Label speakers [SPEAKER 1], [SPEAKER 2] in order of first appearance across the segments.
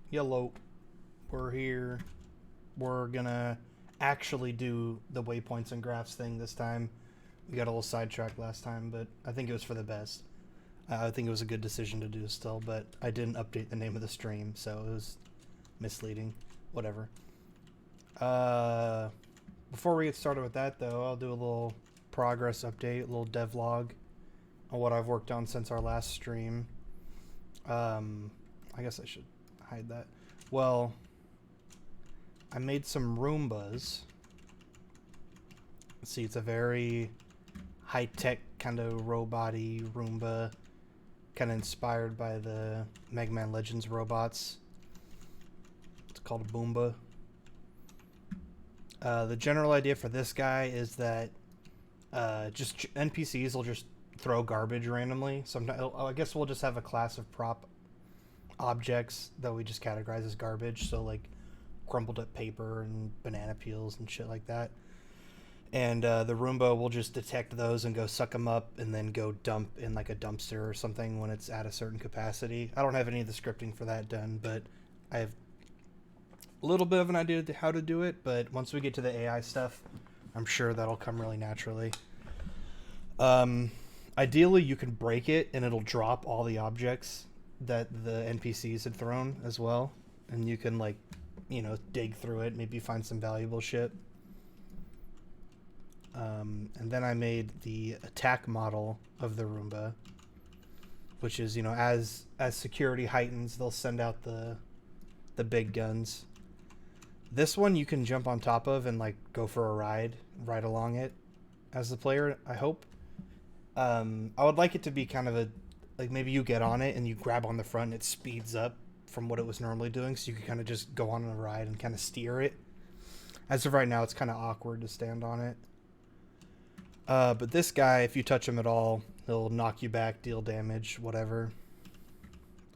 [SPEAKER 1] Yellow. We're here. We're gonna actually do the waypoints and graphs thing this time. We got a little sidetracked last time, but I think it was for the best. I think it was a good decision to do still, but I didn't update the name of the stream, so it was misleading. Whatever. Uh, Before we get started with that, though, I'll do a little progress update, a little devlog on what I've worked on since our last stream. I guess I should hide that. Well, I made some Roombas. See, it's a very high-tech kind of robot-y Roomba, kind of inspired by the Mega Man Legends robots. It's called a Boomba. The general idea for this guy is that just NPCs will just throw garbage randomly. Sometimes I guess we'll just have a class of prop objects that we just categorize as garbage. So like crumpled up paper and banana peels and shit like that. And the Roomba will just detect those and go suck them up and then go dump in like a dumpster or something when it's at a certain capacity. I don't have any of the scripting for that done, but I have a little bit of an idea of how to do it. But once we get to the AI stuff, I'm sure that'll come really naturally. Ideally, you can break it and it'll drop all the objects that the NPCs had thrown as well. And you can, like, dig through it, maybe find some valuable shit. And then I made the attack model of the Roomba, which is, as security heightens, they'll send out the big guns. This one you can jump on top of and like go for a ride along it as the player, I hope. I would like it to be kind of a, like, maybe you get on it and you grab on the front and it speeds up from what it was normally doing, so you can kind of just go on a ride and kind of steer it. As of right now, it's kind of awkward to stand on it. But this guy, if you touch him at all, he'll knock you back, deal damage, whatever.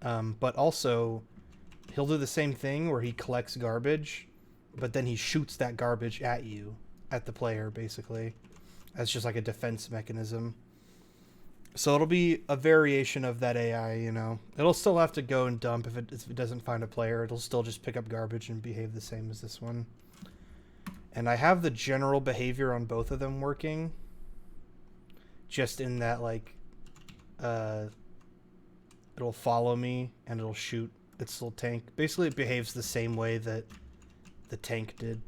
[SPEAKER 1] But also, he'll do the same thing where he collects garbage, but then he shoots that garbage at you, at the player, basically, as just like a defense mechanism. So it'll be a variation of that AI, It'll still have to go and dump if it doesn't find a player. It'll still just pick up garbage and behave the same as this one. And I have the general behavior on both of them working. Just in that, like, it'll follow me and it'll shoot its little tank. Basically, it behaves the same way that the tank did,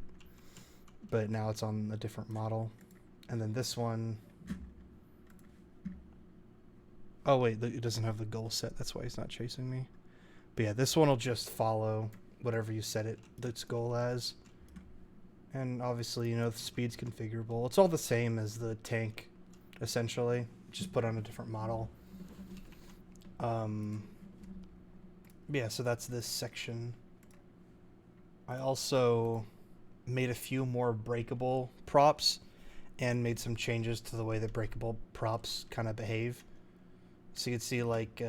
[SPEAKER 1] but now it's on a different model. And then this one... Oh, wait, it doesn't have the goal set. That's why he's not chasing me. But yeah, this one will just follow whatever you set its goal as. And obviously, the speed's configurable. It's all the same as the tank, essentially. Just put on a different model. Yeah, so that's this section. I also made a few more breakable props and made some changes to the way that breakable props kind of behave. So you can see, like,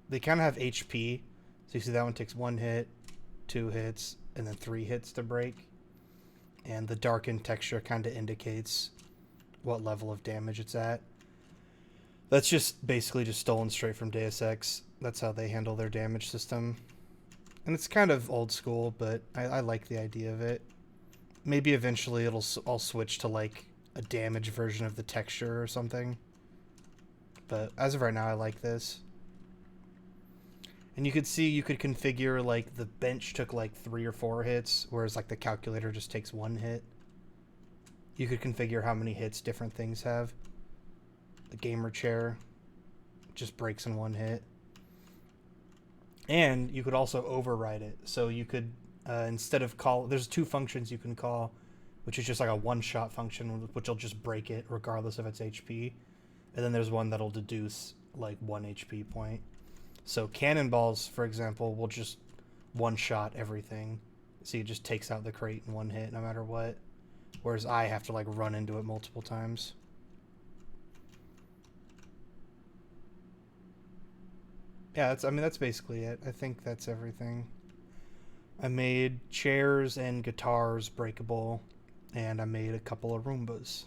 [SPEAKER 1] they kind of have HP. So you see that one takes 1 hit, 2 hits, and then 3 hits to break. And the darkened texture kind of indicates what level of damage it's at. That's just basically just stolen straight from Deus Ex. That's how they handle their damage system. And it's kind of old school, but I like the idea of it. Maybe eventually I'll switch to like a damage version of the texture or something. But as of right now, I like this. And you could see you could configure, like, the bench took like 3 or 4 hits, whereas like the calculator just takes 1 hit. You could configure how many hits different things have. The gamer chair just breaks in 1 hit. And you could also override it. So you could, instead of there's 2 functions you can call, which is just like a one-shot function, which will just break it regardless of its HP. And then there's one that'll deduce like 1 HP point. So cannonballs, for example, will just one-shot everything. So it just takes out the crate in 1 hit no matter what. Whereas I have to like run into it multiple times. Yeah, that's basically it. I think that's everything. I made chairs and guitars breakable, and I made a couple of Roombas.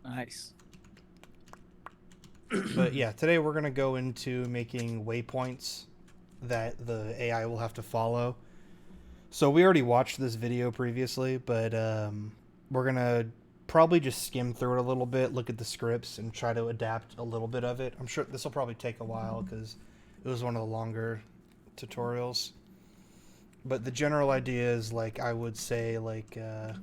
[SPEAKER 2] Nice.
[SPEAKER 1] But yeah, today we're going to go into making waypoints that the AI will have to follow. So we already watched this video previously, but we're going to probably just skim through it a little bit, look at the scripts, and try to adapt a little bit of it. I'm sure this will probably take a while because it was one of the longer tutorials. But the general idea is, like, I would say, like, I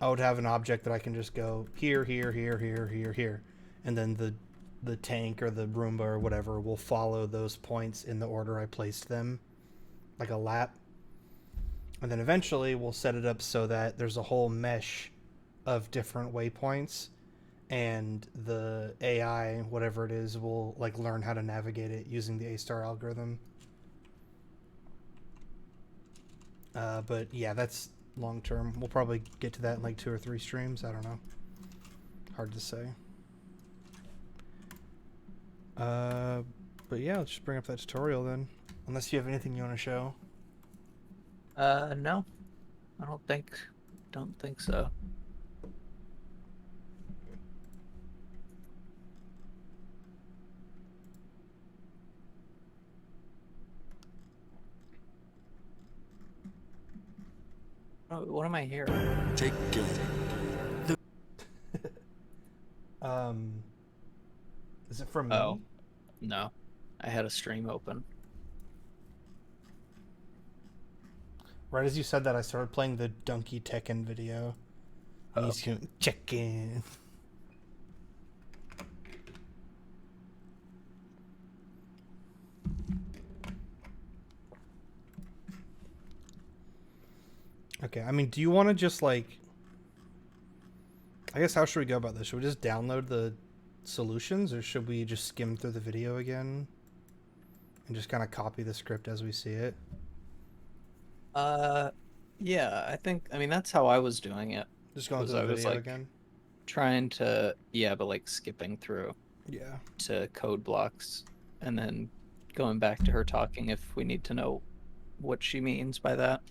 [SPEAKER 1] would have an object that I can just go here, here, here, here, here, here. And then the tank or the Roomba or whatever will follow those points in the order I placed them, like a lap. And then eventually we'll set it up so that there's a whole mesh of different waypoints, and the AI, whatever it is, will like learn how to navigate it using the A-star algorithm. But yeah, that's long term. We'll probably get to that in like 2 or 3 streams. I don't know. Hard to say. But yeah, let's just bring up that tutorial then. Unless you have anything you want to show.
[SPEAKER 2] No, I don't think so. Oh, what am I hearing?
[SPEAKER 3] Take it.
[SPEAKER 1] Is it from
[SPEAKER 2] Oh,
[SPEAKER 1] me?
[SPEAKER 2] no. I had a stream open.
[SPEAKER 1] Right as you said that, I started playing the Donkey Tekken video. And
[SPEAKER 2] Oh.
[SPEAKER 1] he's going, check in. Okay, I mean, do you want to just, like... I guess how should we go about this? Should we just download the solutions, or should we just skim through the video again and just kind of copy the script as we see it?
[SPEAKER 2] Yeah, I mean, that's how I was doing it.
[SPEAKER 1] Just going
[SPEAKER 2] Was
[SPEAKER 1] through
[SPEAKER 2] I
[SPEAKER 1] the
[SPEAKER 2] was
[SPEAKER 1] video
[SPEAKER 2] like
[SPEAKER 1] again?
[SPEAKER 2] trying to, yeah, but like skipping through
[SPEAKER 1] Yeah.
[SPEAKER 2] to code blocks and then going back to her talking if we need to know what she means by that.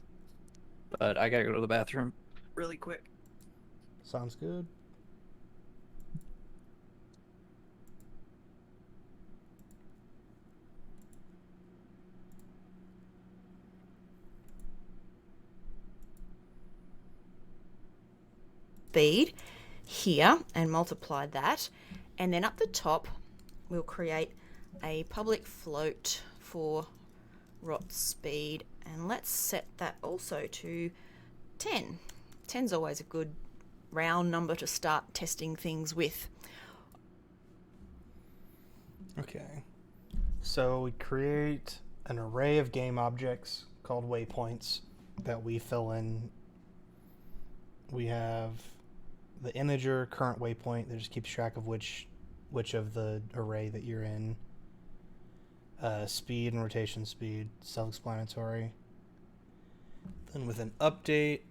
[SPEAKER 2] But I gotta go to the bathroom really quick.
[SPEAKER 1] Sounds good.
[SPEAKER 4] Speed here and multiply that, and then up the top we'll create a public float for rot speed, and let's set that also to 10. 10's always a good round number to start testing things with.
[SPEAKER 1] Okay. So we create an array of game objects called waypoints that we fill in. We have the integer current waypoint that just keeps track of which of the array that you're in. Speed and rotation speed, self-explanatory. Then with an update,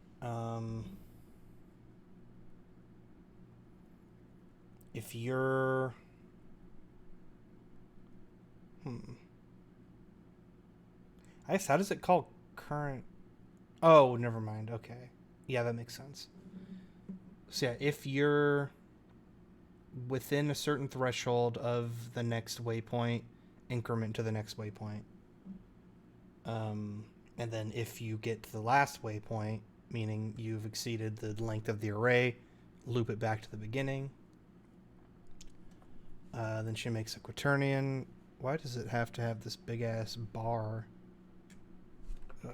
[SPEAKER 1] if you're I guess, how does it call current? Oh, never mind. Okay. Yeah, that makes sense. So yeah, if you're within a certain threshold of the next waypoint, increment to the next waypoint. And then if you get to the last waypoint, meaning you've exceeded the length of the array, loop it back to the beginning. Then she makes a quaternion. Why does it have to have this big ass bar? Ugh.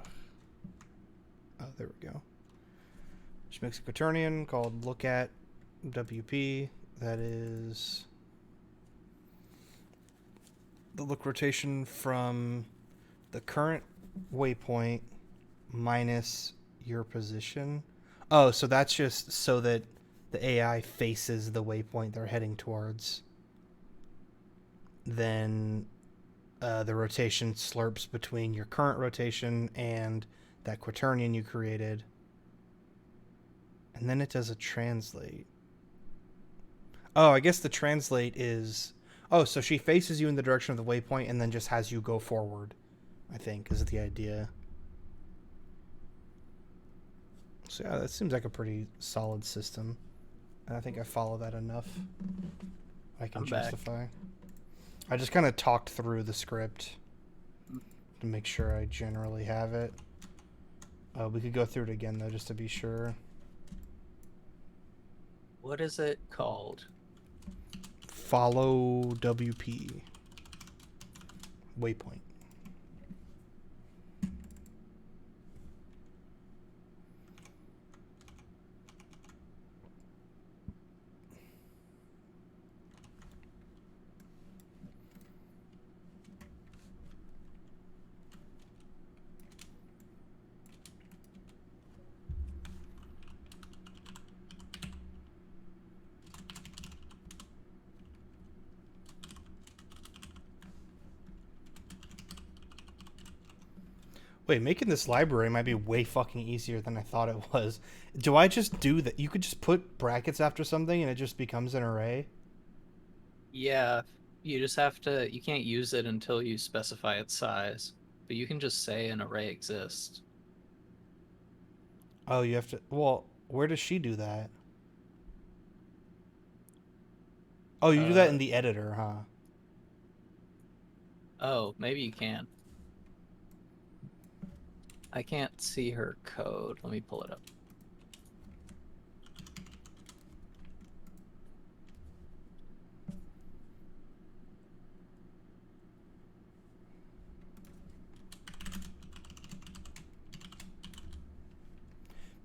[SPEAKER 1] Oh, there we go. She makes a quaternion called look at WP. That is the look rotation from the current waypoint minus your position. Oh, so that's just so that the AI faces the waypoint they're heading towards. Then the rotation slurps between your current rotation and that quaternion you created. And then it does a translate. Oh, I guess the translate is... Oh, so she faces you in the direction of the waypoint and then just has you go forward, I think, is the idea. So yeah, that seems like a pretty solid system. And I think I follow that enough. I can
[SPEAKER 2] I'm back.
[SPEAKER 1] justify. I just kind of talked through the script to make sure I generally have it. We could go through it again though, just to be sure.
[SPEAKER 2] What is it called?
[SPEAKER 1] Follow WP. Waypoint. Wait, making this library might be way fucking easier than I thought it was. Do I just do that? You could just put brackets after something and it just becomes an array?
[SPEAKER 2] Yeah, you just have to. You can't use it until you specify its size, but you can just say an array exists.
[SPEAKER 1] Oh, you have to... Well, where does she do that? Oh, you do that in the editor, huh?
[SPEAKER 2] Oh, maybe you can. I can't see her code. Let me pull it up.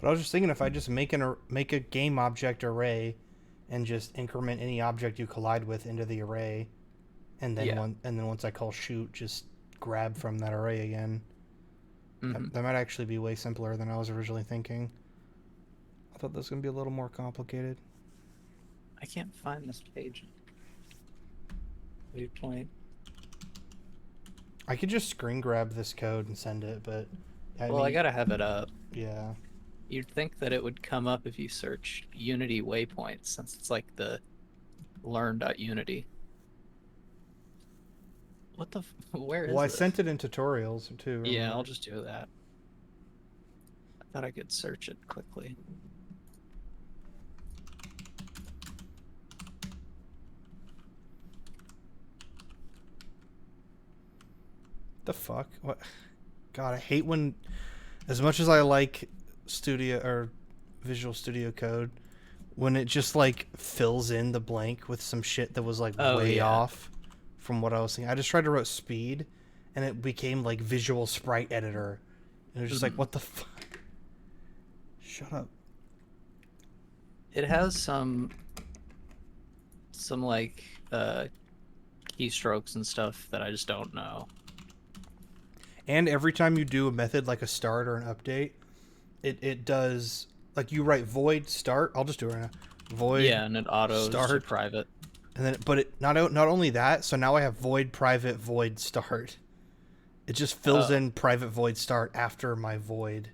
[SPEAKER 1] But I was just thinking if I just make a game object array and just increment any object you collide with into the array, and then once I call shoot, just grab from that array again. That might actually be way simpler than I was originally thinking. I thought this was gonna be a little more complicated.
[SPEAKER 2] I can't find this page. Waypoint.
[SPEAKER 1] I could just screen grab this code and send it, but
[SPEAKER 2] I gotta have it up.
[SPEAKER 1] Yeah.
[SPEAKER 2] You'd think that it would come up if you search Unity waypoints, since it's like the learn.unity. What the? Where is
[SPEAKER 1] Well, I
[SPEAKER 2] this?
[SPEAKER 1] sent it in tutorials too.
[SPEAKER 2] Yeah,
[SPEAKER 1] remember?
[SPEAKER 2] I'll just do that. I thought I could search it quickly.
[SPEAKER 1] The fuck? What? God, I hate when, as much as I like Studio or Visual Studio Code, when it just like fills in the blank with some shit that was like way off from what I was thinking. I just tried to write speed, and it became like Visual Sprite Editor, and it was just like, what the fuck? Shut up.
[SPEAKER 2] It has some like keystrokes and stuff that I just don't know.
[SPEAKER 1] And every time you do a method like a start or an update, it does, like, you write void start. I'll just do it right now. Void.
[SPEAKER 2] Yeah, and it autos to private.
[SPEAKER 1] And then, but it not only that. So now I have void private void start. It just fills in private void start after my void.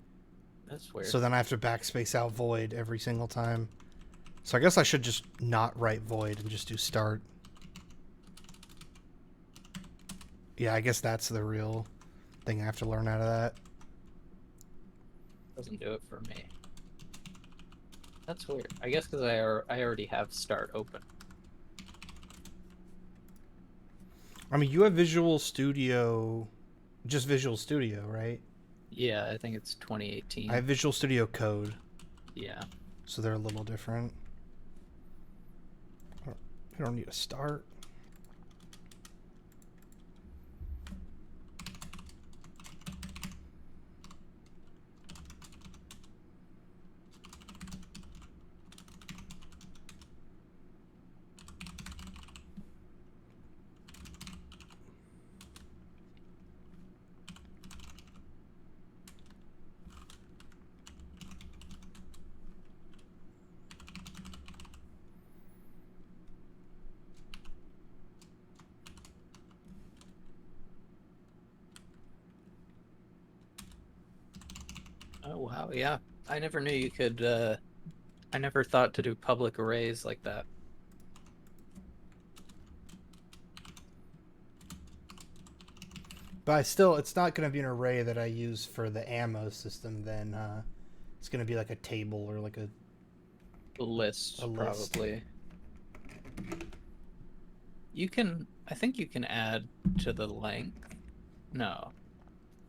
[SPEAKER 2] That's weird.
[SPEAKER 1] So then I have to backspace out void every single time. So I guess I should just not write void and just do start. Yeah, I guess that's the real thing I have to learn out of that.
[SPEAKER 2] Doesn't do it for me. That's weird. I guess because I already have start open.
[SPEAKER 1] I mean, you have Visual Studio, just Visual Studio, right?
[SPEAKER 2] Yeah, I think it's 2018.
[SPEAKER 1] I have Visual Studio Code.
[SPEAKER 2] Yeah.
[SPEAKER 1] So they're a little different. I don't need a start.
[SPEAKER 2] Oh wow, yeah. I never knew you could. I never thought to do public arrays like that.
[SPEAKER 1] But it's not going to be an array that I use for the ammo system then. It's going to be like a table or like
[SPEAKER 2] A list, probably. You can, I think you can add to the length. No.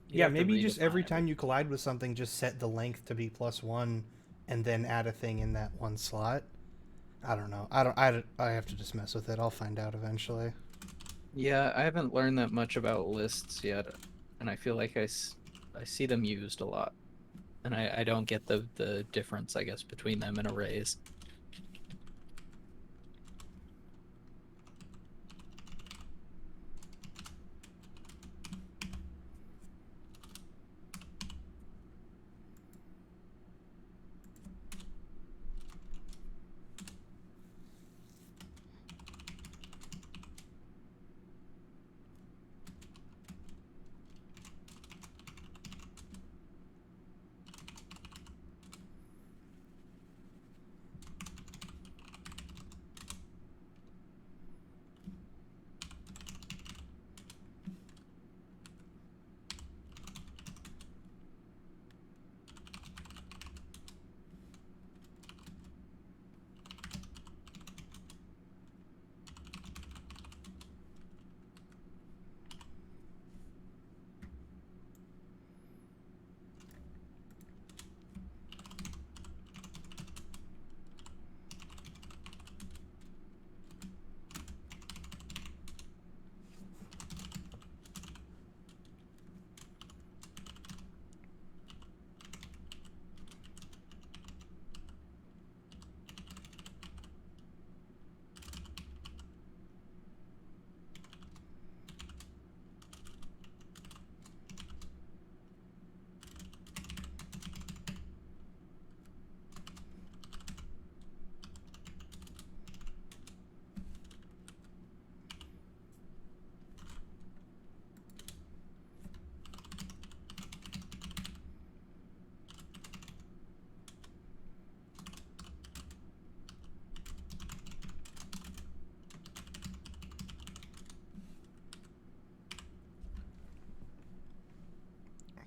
[SPEAKER 2] You'd
[SPEAKER 1] Yeah,
[SPEAKER 2] have to
[SPEAKER 1] maybe just
[SPEAKER 2] redefine
[SPEAKER 1] every
[SPEAKER 2] every.
[SPEAKER 1] time you collide with something, just set the length to be +1, and then add a thing in that one slot. I don't know. I have to just mess with it. I'll find out eventually.
[SPEAKER 2] Yeah, I haven't learned that much about lists yet, and I feel like I see them used a lot, and I don't get the difference, I guess, between them and arrays.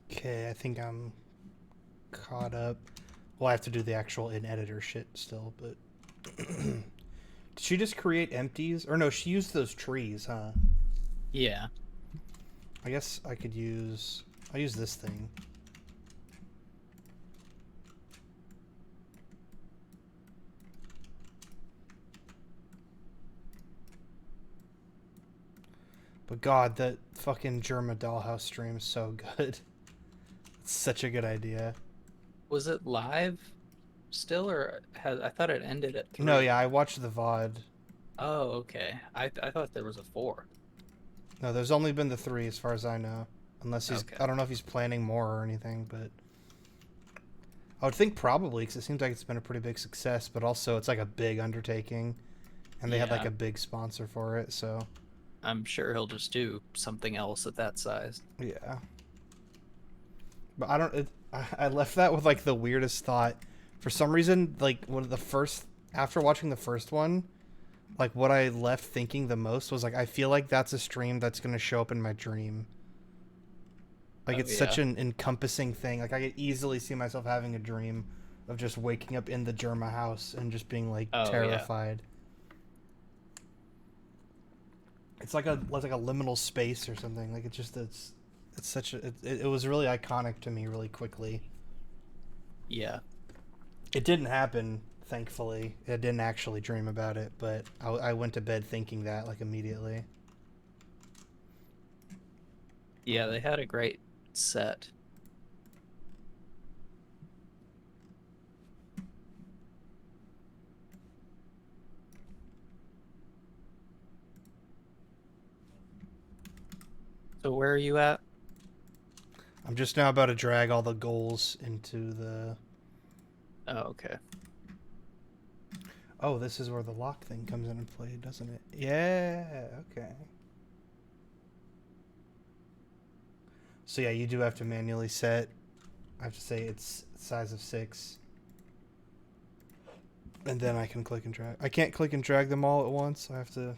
[SPEAKER 1] Okay, I think I'm caught up. Well, I have to do the actual in editor shit still, but did she just create empties? Or no, she used those trees, huh?
[SPEAKER 2] Yeah.
[SPEAKER 1] I guess I could use. I'll use this thing. But God, that fucking Germa Dollhouse stream is so good. It's such a good idea.
[SPEAKER 2] Was it live still, or has I thought it ended at
[SPEAKER 1] No,
[SPEAKER 2] 3?
[SPEAKER 1] yeah, I watched the VOD.
[SPEAKER 2] Oh, okay. I thought there was a 4.
[SPEAKER 1] No, there's only been the 3 as far as I know. Unless he's.
[SPEAKER 2] Okay.
[SPEAKER 1] I don't know if he's planning more or anything, but. I would think probably, because it seems like it's been a pretty big success, but also it's like a big undertaking. And they had like
[SPEAKER 2] Yeah.
[SPEAKER 1] a big sponsor for it, so.
[SPEAKER 2] I'm sure he'll just do something else at that size.
[SPEAKER 1] Yeah. But I don't. I left that with like the weirdest thought. For some reason, like one of the first. After watching the first one, like what I left thinking the most was like, I feel like that's a stream that's going to show up in my dream. Like
[SPEAKER 2] Oh
[SPEAKER 1] it's such
[SPEAKER 2] yeah.
[SPEAKER 1] an encompassing thing. Like I could easily see myself having a dream of just waking up in the Germa house and just being like
[SPEAKER 2] Oh yeah.
[SPEAKER 1] terrified. It's like a liminal space or something. Like it's such a it was really iconic to me really quickly.
[SPEAKER 2] Yeah.
[SPEAKER 1] It didn't happen, thankfully. I didn't actually dream about it, but I went to bed thinking that like immediately.
[SPEAKER 2] Yeah, they had a great set. So where are you at?
[SPEAKER 1] I'm just now about to drag all the goals into the.
[SPEAKER 2] Oh, okay.
[SPEAKER 1] Oh, this is where the lock thing comes into play, doesn't it? Yeah, okay. So yeah, you do have to manually set. I have to say it's size of 6. And then I can click and drag. I can't click and drag them all at once. I have to.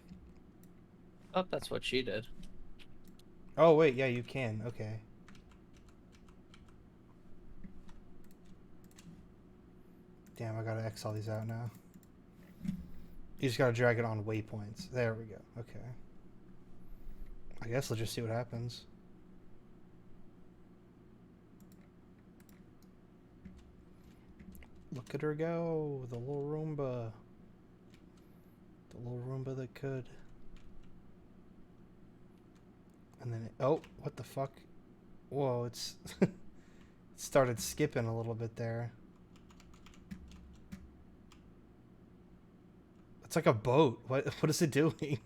[SPEAKER 2] Oh, that's what she did.
[SPEAKER 1] Oh, wait, yeah, you can. Okay. Damn, I gotta X all these out now. You just gotta drag it on waypoints. There we go. Okay. I guess let's just see what happens. Look at her go, the little Roomba. The little Roomba that could. And then, oh, what the fuck? Whoa, it's it started skipping a little bit there. It's like a boat. What is it doing?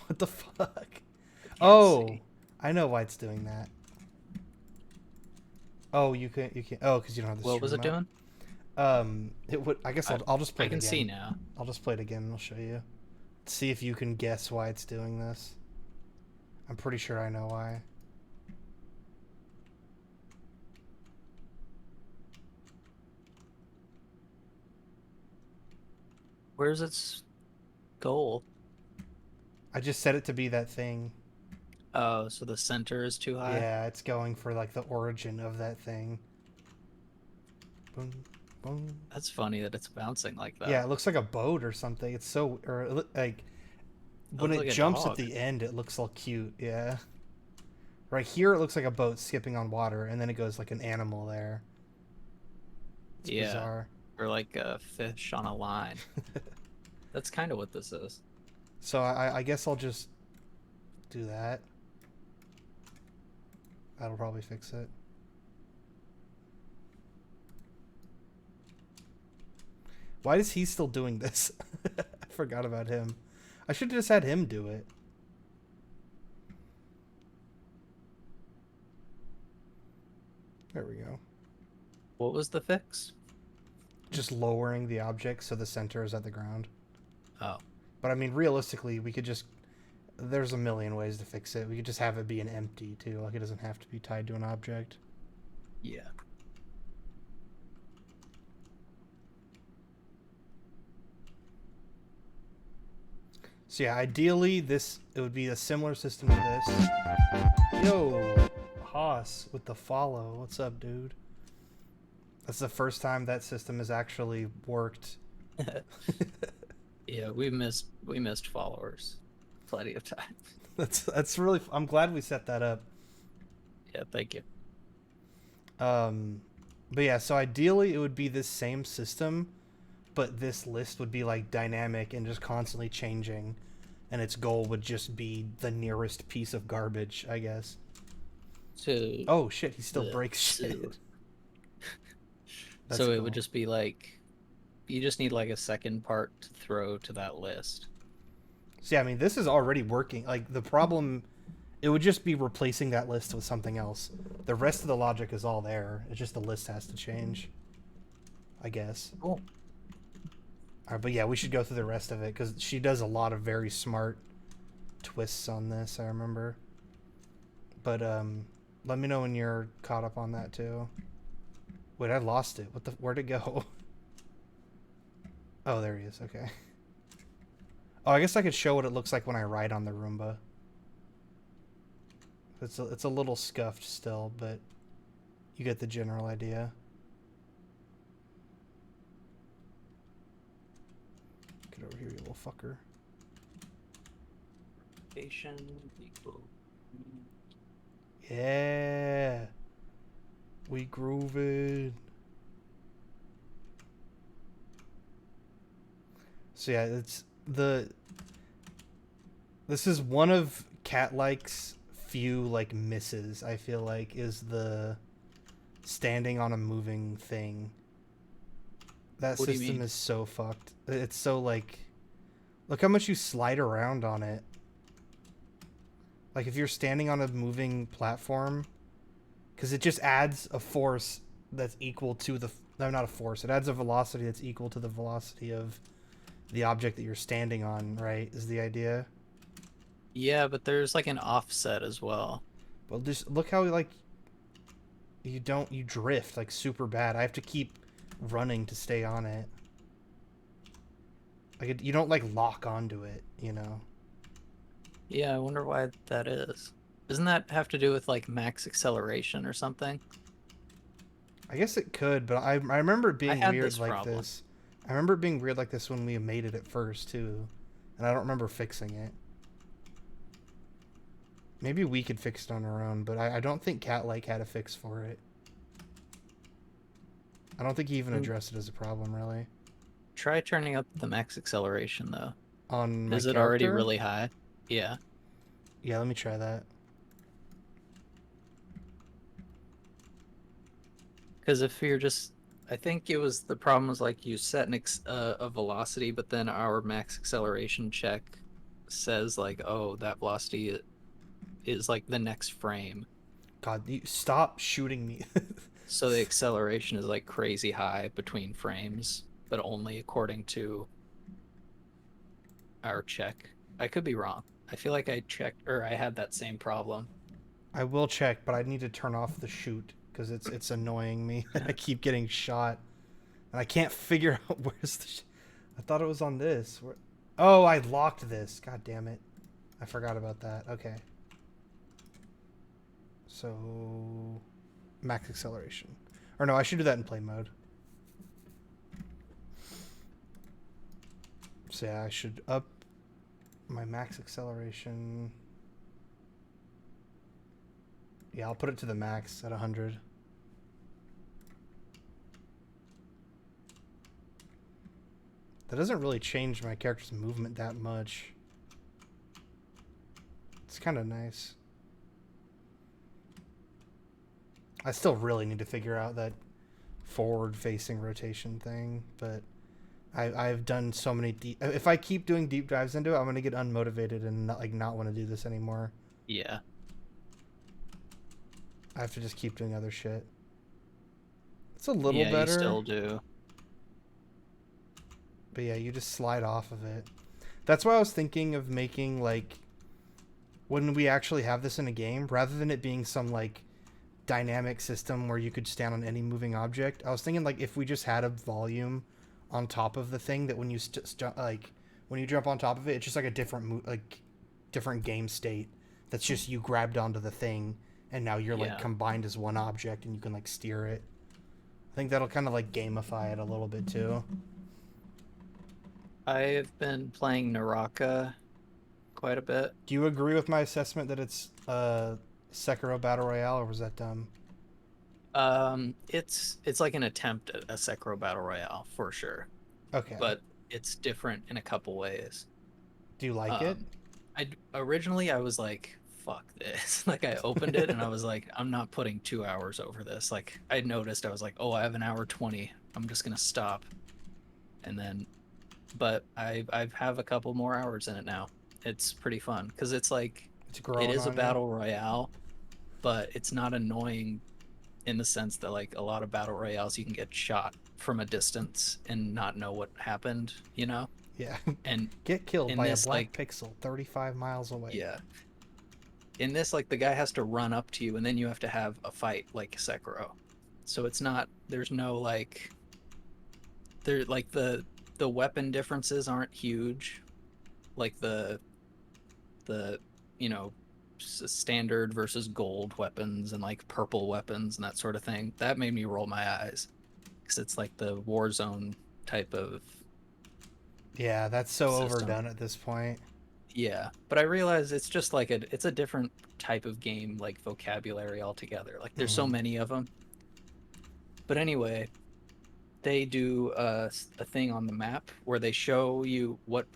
[SPEAKER 1] What the fuck? Oh,
[SPEAKER 2] see.
[SPEAKER 1] I know why it's doing that. Oh, you can't. Oh, because you don't have the
[SPEAKER 2] What was it
[SPEAKER 1] stream up.
[SPEAKER 2] doing?
[SPEAKER 1] It would. I guess I'll just play
[SPEAKER 2] I
[SPEAKER 1] it
[SPEAKER 2] can
[SPEAKER 1] again.
[SPEAKER 2] see now.
[SPEAKER 1] I'll just play it again and I'll show you. See if you can guess why it's doing this. I'm pretty sure I know why.
[SPEAKER 2] Where's its goal?
[SPEAKER 1] I just set it to be that thing.
[SPEAKER 2] Oh, so the center is too high?
[SPEAKER 1] Yeah, it's going for like the origin of that thing. Boom, boom.
[SPEAKER 2] That's funny that it's bouncing like that.
[SPEAKER 1] Yeah, it looks like a boat or something. It's so, like when
[SPEAKER 2] looks
[SPEAKER 1] it
[SPEAKER 2] like a
[SPEAKER 1] jumps at
[SPEAKER 2] dog.
[SPEAKER 1] the end, it looks all cute. Yeah. Right here, it looks like a boat skipping on water, and then it goes like an animal there. It's
[SPEAKER 2] Yeah.
[SPEAKER 1] bizarre.
[SPEAKER 2] Or like a fish on a line. That's kind of what this is.
[SPEAKER 1] So I guess I'll just do that. That'll probably fix it. Why is he still doing this? I forgot about him. I should have just had him do it. There we go.
[SPEAKER 2] What was the fix?
[SPEAKER 1] Just lowering the object so the center is at the ground.
[SPEAKER 2] Oh.
[SPEAKER 1] But I mean, realistically, we could just... There's a million ways to fix it. We could just have it be an empty, too. Like, it doesn't have to be tied to an object.
[SPEAKER 2] Yeah.
[SPEAKER 1] So yeah, ideally, it would be a similar system to this. Yo, Haas with the follow. What's up, dude? That's the first time that system has actually worked.
[SPEAKER 2] Yeah, we missed followers plenty of times.
[SPEAKER 1] That's really. I'm glad we set that up.
[SPEAKER 2] Yeah, thank you.
[SPEAKER 1] But yeah, so ideally it would be this same system, but this list would be like dynamic and just constantly changing, and its goal would just be the nearest piece of garbage, I guess.
[SPEAKER 2] So
[SPEAKER 1] Oh shit, he still breaks shit. That's
[SPEAKER 2] so it
[SPEAKER 1] cool.
[SPEAKER 2] would just be like, you just need like a second part to throw to that list.
[SPEAKER 1] So yeah, I mean, this is already working. Like, the problem, it would just be replacing that list with something else. The rest of the logic is all there. It's just the list has to change, I guess.
[SPEAKER 2] Cool.
[SPEAKER 1] All right, but yeah, we should go through the rest of it, because she does a lot of very smart twists on this, I remember. But let me know when you're caught up on that, too. Wait, I lost it. Where'd it go? Oh, there he is. Okay. Oh, I guess I could show what it looks like when I ride on the Roomba. It's a little scuffed still, but you get the general idea. Get over here, you little fucker.
[SPEAKER 2] Location equal.
[SPEAKER 1] Yeah. We grooving. So yeah, this is one of Cat-Like's few like misses, I feel like, is the standing on a moving thing. That
[SPEAKER 2] What do you
[SPEAKER 1] system
[SPEAKER 2] mean?
[SPEAKER 1] is so fucked. It's so like, look how much you slide around on it. Like if you're standing on a moving platform, because it just adds a force that's equal to no, not a force. It adds a velocity that's equal to the velocity of the object that you're standing on, right? Is the idea.
[SPEAKER 2] Yeah, but there's like an offset as well.
[SPEAKER 1] Well, just look how like you drift like super bad. I have to keep running to stay on it. Like you don't like lock onto it, you know.
[SPEAKER 2] Yeah, I wonder why that is. Doesn't that have to do with like max acceleration or something?
[SPEAKER 1] I guess it could, but I remember it being
[SPEAKER 2] had
[SPEAKER 1] weird
[SPEAKER 2] this
[SPEAKER 1] like
[SPEAKER 2] problem.
[SPEAKER 1] this. I remember it being weird like this when we made it at first too, and I don't remember fixing it. Maybe we could fix it on our own, but I don't think Cat Lake had a fix for it. I don't think he even addressed it as a problem, really.
[SPEAKER 2] Try turning up the max acceleration, though.
[SPEAKER 1] On my
[SPEAKER 2] Is it
[SPEAKER 1] character?
[SPEAKER 2] already really high? Yeah.
[SPEAKER 1] Yeah, let me try that.
[SPEAKER 2] Because if you're just... I think it was... The problem was, like, you set a velocity, but then our max acceleration check says, like, oh, that velocity is, like, the next frame.
[SPEAKER 1] God, you stop shooting me.
[SPEAKER 2] So the acceleration is, like, crazy high between frames, but only according to our check. I could be wrong. I feel like I checked, or I had that same problem.
[SPEAKER 1] I will check, but I need to turn off the shoot because it's annoying me. I keep getting shot, and I can't figure out where's the. I thought it was on this. Oh, I locked this. God damn it! I forgot about that. Okay. So, max acceleration, or no? I should do that in play mode. So yeah, I should up my max acceleration. Yeah, I'll put it to the max at 100. That doesn't really change my character's movement that much. It's kind of nice. I still really need to figure out that forward-facing rotation thing, but I've done so many deep... If I keep doing deep dives into it, I'm going to get unmotivated and not want to do this anymore.
[SPEAKER 2] Yeah.
[SPEAKER 1] I have to just keep doing other shit. It's a little
[SPEAKER 2] Yeah,
[SPEAKER 1] better.
[SPEAKER 2] you still do.
[SPEAKER 1] But yeah, you just slide off of it. That's why I was thinking of making, like, when we actually have this in a game, rather than it being some, like, dynamic system where you could stand on any moving object, I was thinking, like, if we just had a volume on top of the thing that when you when you jump on top of it, it's just like a different different game state that's just you grabbed onto the thing and now you're like combined as one object and you can like steer it. I think that'll kind of like gamify it a little bit too.
[SPEAKER 2] I've been playing Naraka quite a bit.
[SPEAKER 1] Do you agree with my assessment that it's Sekiro Battle Royale, or was that dumb?
[SPEAKER 2] It's like an attempt at a Sekiro Battle Royale for sure.
[SPEAKER 1] Okay.
[SPEAKER 2] But it's different in a couple ways.
[SPEAKER 1] Do you like it?
[SPEAKER 2] Originally I was like, fuck this. Like I opened it and I was like, I'm not putting 2 hours over this. Like I noticed, I was like, oh, I have an hour 20. I'm just gonna stop. And then, but I have a couple more hours in it now. It's pretty fun because it's like, it is a battle royale, but it's not annoying in the sense that like a lot of battle royales you can get shot from a distance and not know what happened, you know?
[SPEAKER 1] Yeah.
[SPEAKER 2] And
[SPEAKER 1] get killed by a black
[SPEAKER 2] like,
[SPEAKER 1] pixel 35 miles away.
[SPEAKER 2] Yeah. In this, like the guy has to run up to you and then you have to have a fight like Sekiro. So it's not, there's no like, there like the weapon differences aren't huge. Like the you know, standard versus gold weapons and like purple weapons and that sort of thing. That made me roll my eyes because it's like the Warzone type of.
[SPEAKER 1] Yeah, that's so
[SPEAKER 2] system.
[SPEAKER 1] overdone at this point.
[SPEAKER 2] Yeah, but I realize it's just like it's a different type of game, like vocabulary altogether. Like there's so many of them. But anyway, they do a thing on the map where they show you what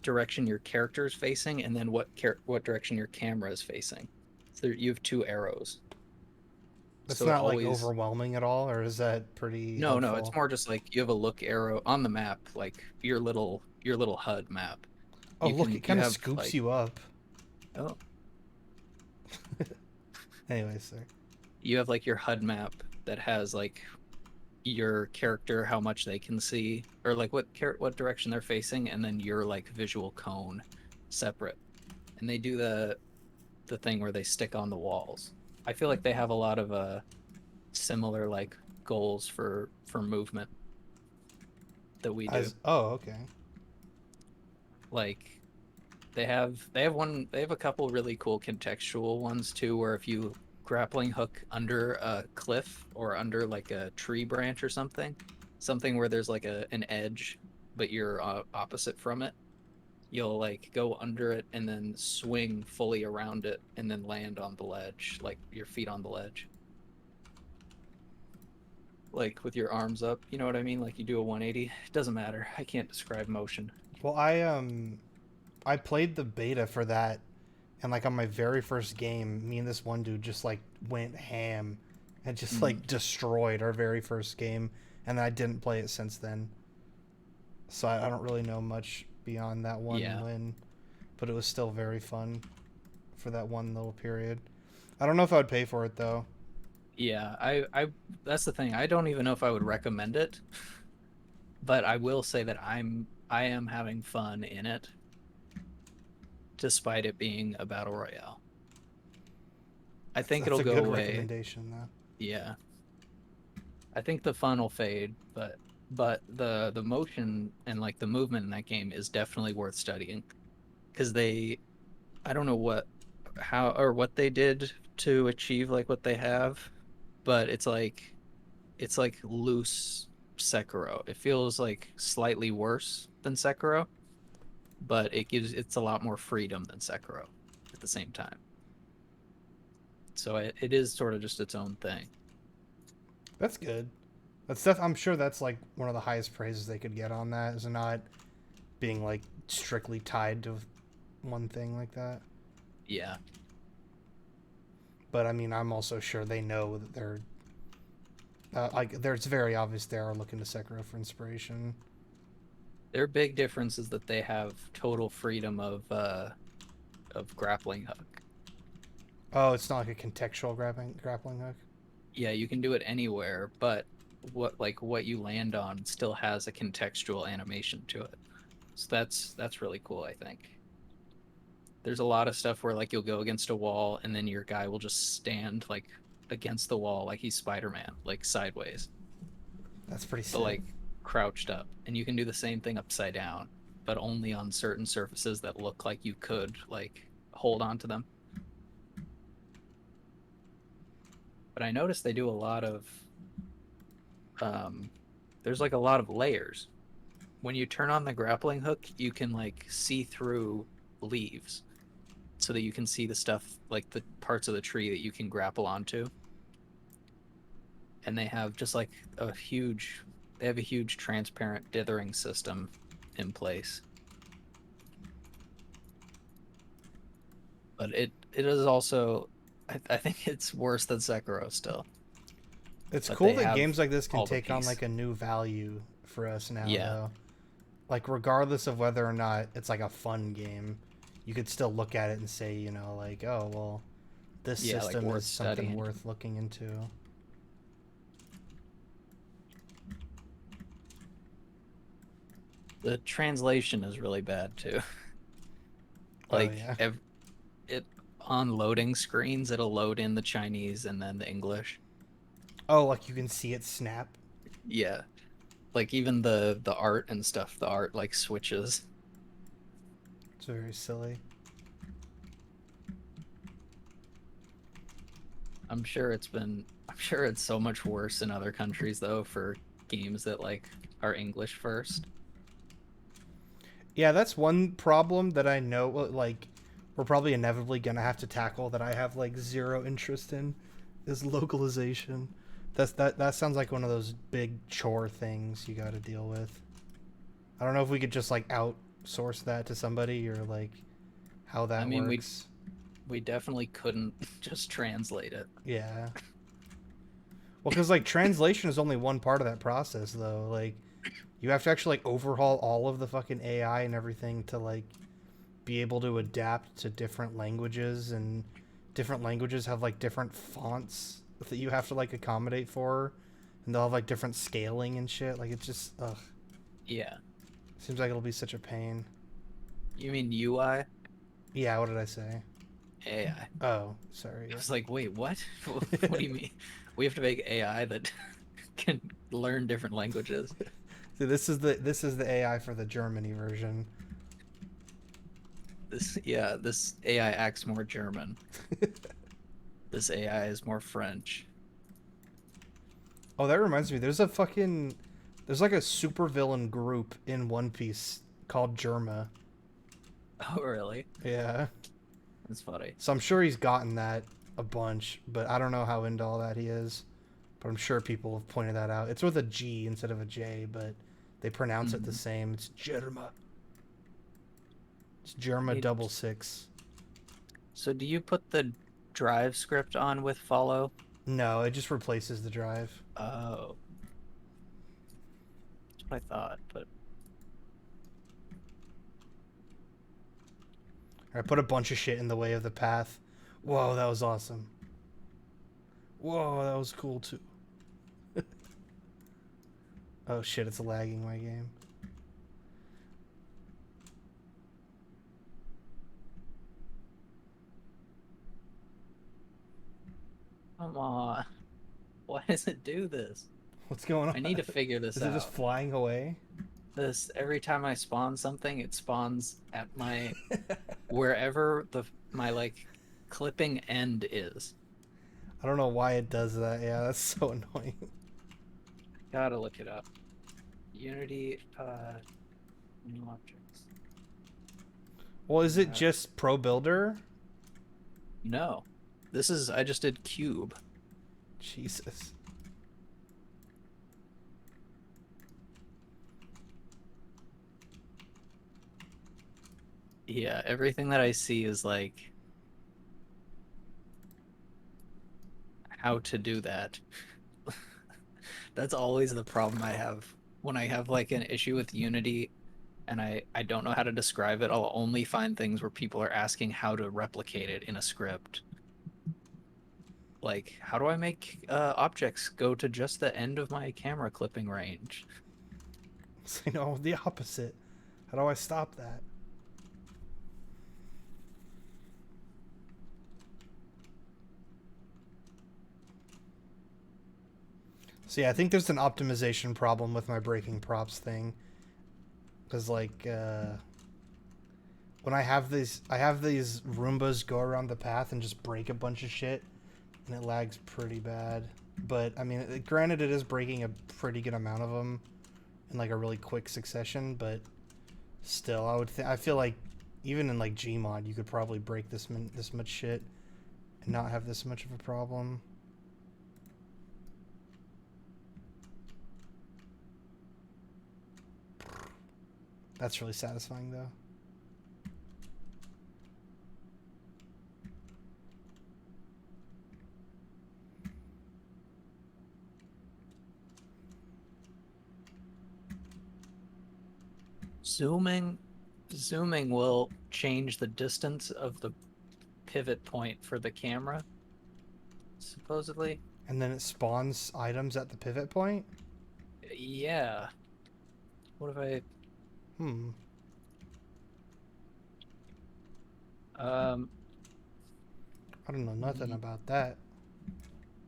[SPEAKER 2] direction your character is facing and then what direction your camera is facing. So you have 2 arrows.
[SPEAKER 1] That's so not like overwhelming at all, or is that pretty
[SPEAKER 2] No,
[SPEAKER 1] helpful?
[SPEAKER 2] No, it's more just like you have a look arrow on the map, like your little HUD map.
[SPEAKER 1] Oh, look, it kind of scoops like, you up.
[SPEAKER 2] Oh.
[SPEAKER 1] Anyways, sir.
[SPEAKER 2] You have like your HUD map that has like your character, how much they can see, or like what direction they're facing, and then your like visual cone separate. And they do the thing where they stick on the walls. I feel like they have a lot of similar like goals for movement that we do.
[SPEAKER 1] Oh, okay.
[SPEAKER 2] Like they have a couple really cool contextual ones too, where if you grappling hook under a cliff or under like a tree branch or something, something where there's like an edge, but you're opposite from it. You'll like go under it and then swing fully around it and then land on the ledge, like your feet on the ledge. Like with your arms up, you know what I mean? Like you do a 180. It doesn't matter. I can't describe motion.
[SPEAKER 1] Well, I played the beta for that, and like on my very first game, me and this one dude just like went ham and just like destroyed our very first game, and I didn't play it since then. So I don't really know much beyond that one win, but it was still very fun for that one little period. I don't know if I would pay for it though.
[SPEAKER 2] Yeah, I that's the thing. I don't even know if I would recommend it, but I will say that I am having fun in it, despite it being a battle royale. I think
[SPEAKER 1] That's
[SPEAKER 2] it'll
[SPEAKER 1] a
[SPEAKER 2] go
[SPEAKER 1] good
[SPEAKER 2] away.
[SPEAKER 1] recommendation though.
[SPEAKER 2] Yeah. I think the fun will fade, but the motion and like the movement in that game is definitely worth studying, because I don't know what they did to achieve like what they have, but it's like loose Sekiro. It feels like slightly worse than Sekiro, but it's a lot more freedom than Sekiro at the same time. So it is sort of just its own thing.
[SPEAKER 1] That's good. I'm sure that's like one of the highest praises they could get on that, is not being like strictly tied to one thing like that.
[SPEAKER 2] Yeah.
[SPEAKER 1] But I mean, I'm also sure they know that they're it's very obvious they are looking to Sekiro for inspiration.
[SPEAKER 2] Their big difference is that they have total freedom of grappling hook.
[SPEAKER 1] Oh, it's not like a contextual grappling hook.
[SPEAKER 2] Yeah, you can do it anywhere, but what you land on still has a contextual animation to it. So that's really cool, I think. There's a lot of stuff where like you'll go against a wall and then your guy will just stand like against the wall like he's Spider-Man, like sideways,
[SPEAKER 1] That's pretty sick.
[SPEAKER 2] but like crouched up. And you can do the same thing upside down, but only on certain surfaces that look like you could like hold on to them. But I noticed they do a lot of there's like a lot of layers. When you turn on the grappling hook, you can like see through leaves so that you can see the stuff, like the parts of the tree that you can grapple onto. And they have just like they have a huge transparent dithering system in place. But it is also, I think it's worse than Sekiro still.
[SPEAKER 1] It's
[SPEAKER 2] But
[SPEAKER 1] cool
[SPEAKER 2] they
[SPEAKER 1] that
[SPEAKER 2] have
[SPEAKER 1] games like this can
[SPEAKER 2] all the
[SPEAKER 1] take on
[SPEAKER 2] piece.
[SPEAKER 1] like a new value for us now,
[SPEAKER 2] Yeah.
[SPEAKER 1] though. Like regardless of whether or not it's like a fun game, you could still look at it and say, you know, like, oh well, this
[SPEAKER 2] Yeah, like
[SPEAKER 1] system
[SPEAKER 2] worth
[SPEAKER 1] is something
[SPEAKER 2] studying.
[SPEAKER 1] worth looking into.
[SPEAKER 2] The translation is really bad too.
[SPEAKER 1] Oh
[SPEAKER 2] Like
[SPEAKER 1] yeah.
[SPEAKER 2] it on loading screens, it'll load in the Chinese and then the English.
[SPEAKER 1] Oh, like you can see it snap.
[SPEAKER 2] Yeah. Like even the art and stuff, the art like switches.
[SPEAKER 1] It's very silly.
[SPEAKER 2] I'm sure it's so much worse in other countries though for games that like are English first.
[SPEAKER 1] Yeah, that's one problem that I know, like, we're probably inevitably gonna have to tackle that I have like zero interest in, is localization. That sounds like one of those big chore things you got to deal with. I don't know if we could just like outsource that to somebody, or like how that
[SPEAKER 2] I mean,
[SPEAKER 1] works.
[SPEAKER 2] we definitely couldn't just translate it.
[SPEAKER 1] Yeah. Well, because like translation is only one part of that process, though. Like, you have to actually like overhaul all of the fucking AI and everything to like be able to adapt to different languages, and different languages have like different fonts that you have to like accommodate for, and they'll have like different scaling and shit. Like, it's just ugh.
[SPEAKER 2] Yeah.
[SPEAKER 1] Seems like it'll be such a pain.
[SPEAKER 2] You mean UI?
[SPEAKER 1] Yeah, what did I say?
[SPEAKER 2] AI.
[SPEAKER 1] Oh, sorry.
[SPEAKER 2] I was like, wait, what? What do you mean? We have to make AI that can learn different languages.
[SPEAKER 1] See, this is the AI for the Germany version.
[SPEAKER 2] This AI acts more German. This AI is more French.
[SPEAKER 1] Oh, that reminds me. There's a fucking There's like a supervillain group in One Piece called Germa.
[SPEAKER 2] Oh, really?
[SPEAKER 1] Yeah.
[SPEAKER 2] That's funny.
[SPEAKER 1] So I'm sure he's gotten that a bunch, but I don't know how into all that he is. But I'm sure people have pointed that out. It's with a G instead of a J, but they pronounce it the same. It's Germa. It's Germa 66.
[SPEAKER 2] So do you put the drive script on with follow?
[SPEAKER 1] No, it just replaces the drive.
[SPEAKER 2] Oh. That's what I thought, but
[SPEAKER 1] I put a bunch of shit in the way of the path. Whoa, that was awesome. Whoa, that was cool too. Oh shit, it's lagging my game.
[SPEAKER 2] come on. Why does it do this?
[SPEAKER 1] What's going on?
[SPEAKER 2] I need to figure this
[SPEAKER 1] Is
[SPEAKER 2] out.
[SPEAKER 1] it just flying away?
[SPEAKER 2] This every time I spawn something, it spawns at my wherever my like clipping end is.
[SPEAKER 1] I don't know why it does that. Yeah, that's so annoying.
[SPEAKER 2] Gotta look it up. Unity new objects.
[SPEAKER 1] Well, is it just Pro Builder?
[SPEAKER 2] No. This is I just did cube.
[SPEAKER 1] Jesus.
[SPEAKER 2] Yeah, everything that I see is like how to do that. That's always the problem I have when I have like an issue with Unity and I don't know how to describe it. I'll only find things where people are asking how to replicate it in a script. Like, how do I make objects go to just the end of my camera clipping range?
[SPEAKER 1] You know, the opposite. How do I stop that? So yeah, I think there's an optimization problem with my breaking props thing. Because like, when I have these Roombas go around the path and just break a bunch of shit, and it lags pretty bad. But I mean, granted, it is breaking a pretty good amount of them in like a really quick succession. But still, I feel like even in like Gmod, you could probably break this much shit and not have this much of a problem. That's really satisfying, though.
[SPEAKER 2] Zooming will change the distance of the pivot point for the camera, supposedly.
[SPEAKER 1] And then it spawns items at the pivot point?
[SPEAKER 2] Yeah. What if I...
[SPEAKER 1] I don't know nothing about that.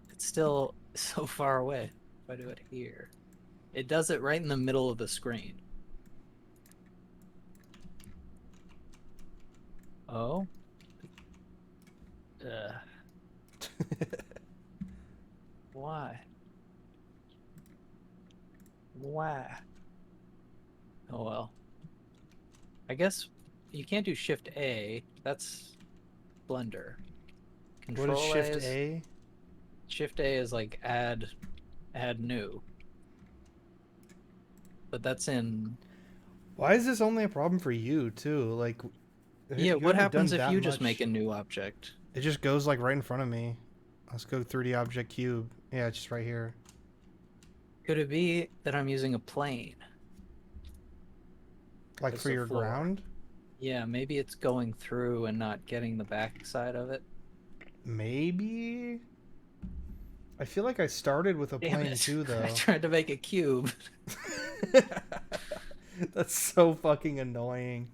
[SPEAKER 2] It's still so far away. If I do it here. It does it right in the middle of the screen. Oh? Why? Why? Oh well. I guess you can't do Shift A. That's Blender.
[SPEAKER 1] What is Shift A?
[SPEAKER 2] Shift A is like add new. But that's in...
[SPEAKER 1] Why is this only a problem for you, too? Like,
[SPEAKER 2] yeah, what happens if you just make a new object?
[SPEAKER 1] It just goes, like, right in front of me. Let's go 3D Object Cube. Yeah, it's just right here.
[SPEAKER 2] Could it be that I'm using a plane?
[SPEAKER 1] Like for your ground?
[SPEAKER 2] Yeah, maybe it's going through and not getting the back side of it.
[SPEAKER 1] Maybe? I feel like I started with a plane too, though.
[SPEAKER 2] I tried to make a cube.
[SPEAKER 1] That's so fucking annoying.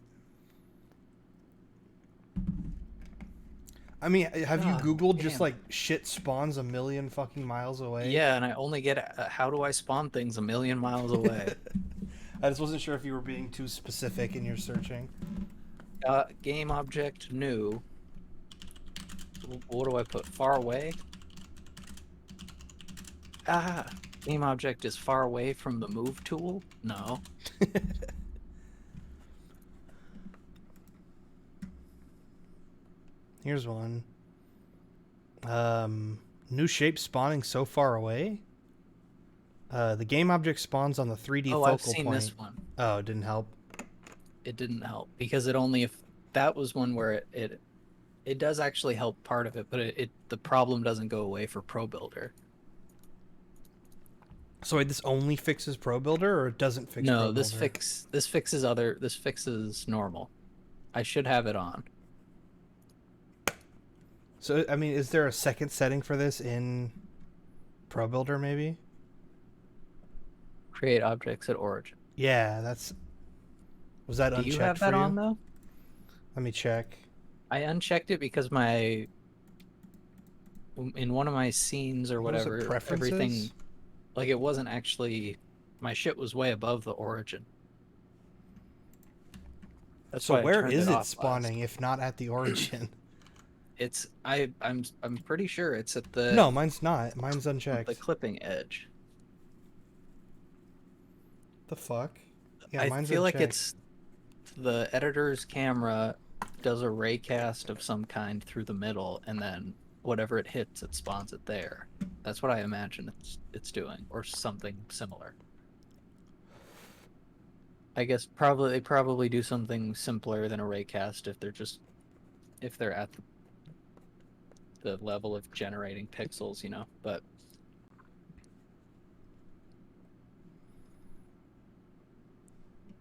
[SPEAKER 1] I mean, have you Googled just like shit spawns a million fucking miles away?
[SPEAKER 2] Yeah, and I only get how do I spawn things a million miles away?
[SPEAKER 1] I just wasn't sure if you were being too specific in your searching.
[SPEAKER 2] Game object new. What do I put? Far away? Ah, Game object is far away from the move tool? No.
[SPEAKER 1] Here's one. New shape spawning so far away? The game object spawns on the 3D
[SPEAKER 2] Oh,
[SPEAKER 1] focal
[SPEAKER 2] I've seen
[SPEAKER 1] point.
[SPEAKER 2] this one.
[SPEAKER 1] Oh, it didn't help.
[SPEAKER 2] It didn't help because it only if that was one where it does actually help part of it, but the problem doesn't go away for Pro Builder.
[SPEAKER 1] So wait, this only fixes Pro Builder, or it doesn't fix Pro
[SPEAKER 2] No,
[SPEAKER 1] Builder?
[SPEAKER 2] this fixes normal. I should have it on.
[SPEAKER 1] So I mean, is there a second setting for this in Pro Builder? Maybe.
[SPEAKER 2] Create objects at origin.
[SPEAKER 1] Yeah, was that
[SPEAKER 2] Do
[SPEAKER 1] unchecked
[SPEAKER 2] you have
[SPEAKER 1] for
[SPEAKER 2] that
[SPEAKER 1] you?
[SPEAKER 2] on though?
[SPEAKER 1] Let me check.
[SPEAKER 2] I unchecked it because in one of my scenes or
[SPEAKER 1] What was it,
[SPEAKER 2] whatever,
[SPEAKER 1] preferences?
[SPEAKER 2] everything, like, it wasn't actually, my shit was way above the origin. That's
[SPEAKER 1] So
[SPEAKER 2] why I
[SPEAKER 1] where
[SPEAKER 2] turned
[SPEAKER 1] is
[SPEAKER 2] it
[SPEAKER 1] it
[SPEAKER 2] off
[SPEAKER 1] spawning if not at the origin?
[SPEAKER 2] I'm pretty sure it's at the
[SPEAKER 1] No, mine's not. Mine's unchecked.
[SPEAKER 2] the clipping edge.
[SPEAKER 1] The fuck? Yeah,
[SPEAKER 2] I
[SPEAKER 1] mine's
[SPEAKER 2] feel like
[SPEAKER 1] unchecked.
[SPEAKER 2] it's the editor's camera does a raycast of some kind through the middle, and then whatever it hits, it spawns it there. That's what I imagine it's doing, or something similar. I guess they probably do something simpler than a raycast if they're at the level of generating pixels, you know. But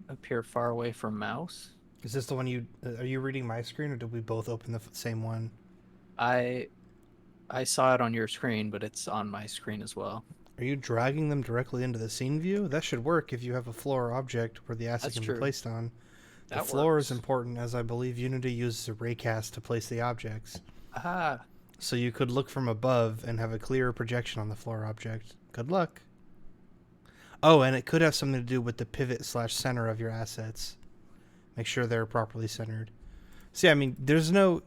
[SPEAKER 2] appear far away from mouse.
[SPEAKER 1] Is this the one are you reading my screen, or did we both open the same one?
[SPEAKER 2] I saw it on your screen, but it's on my screen as well.
[SPEAKER 1] Are you dragging them directly into the scene view? That should work if you have a floor object where the asset
[SPEAKER 2] That's
[SPEAKER 1] can
[SPEAKER 2] true.
[SPEAKER 1] be placed on. The
[SPEAKER 2] That
[SPEAKER 1] floor
[SPEAKER 2] works.
[SPEAKER 1] is important, as I believe Unity uses a raycast to place the objects.
[SPEAKER 2] Ah,
[SPEAKER 1] So you could look from above and have a clearer projection on the floor object. Good luck. Oh, and it could have something to do with the pivot/center of your assets. Make sure they're properly centered. See, I mean, there's no...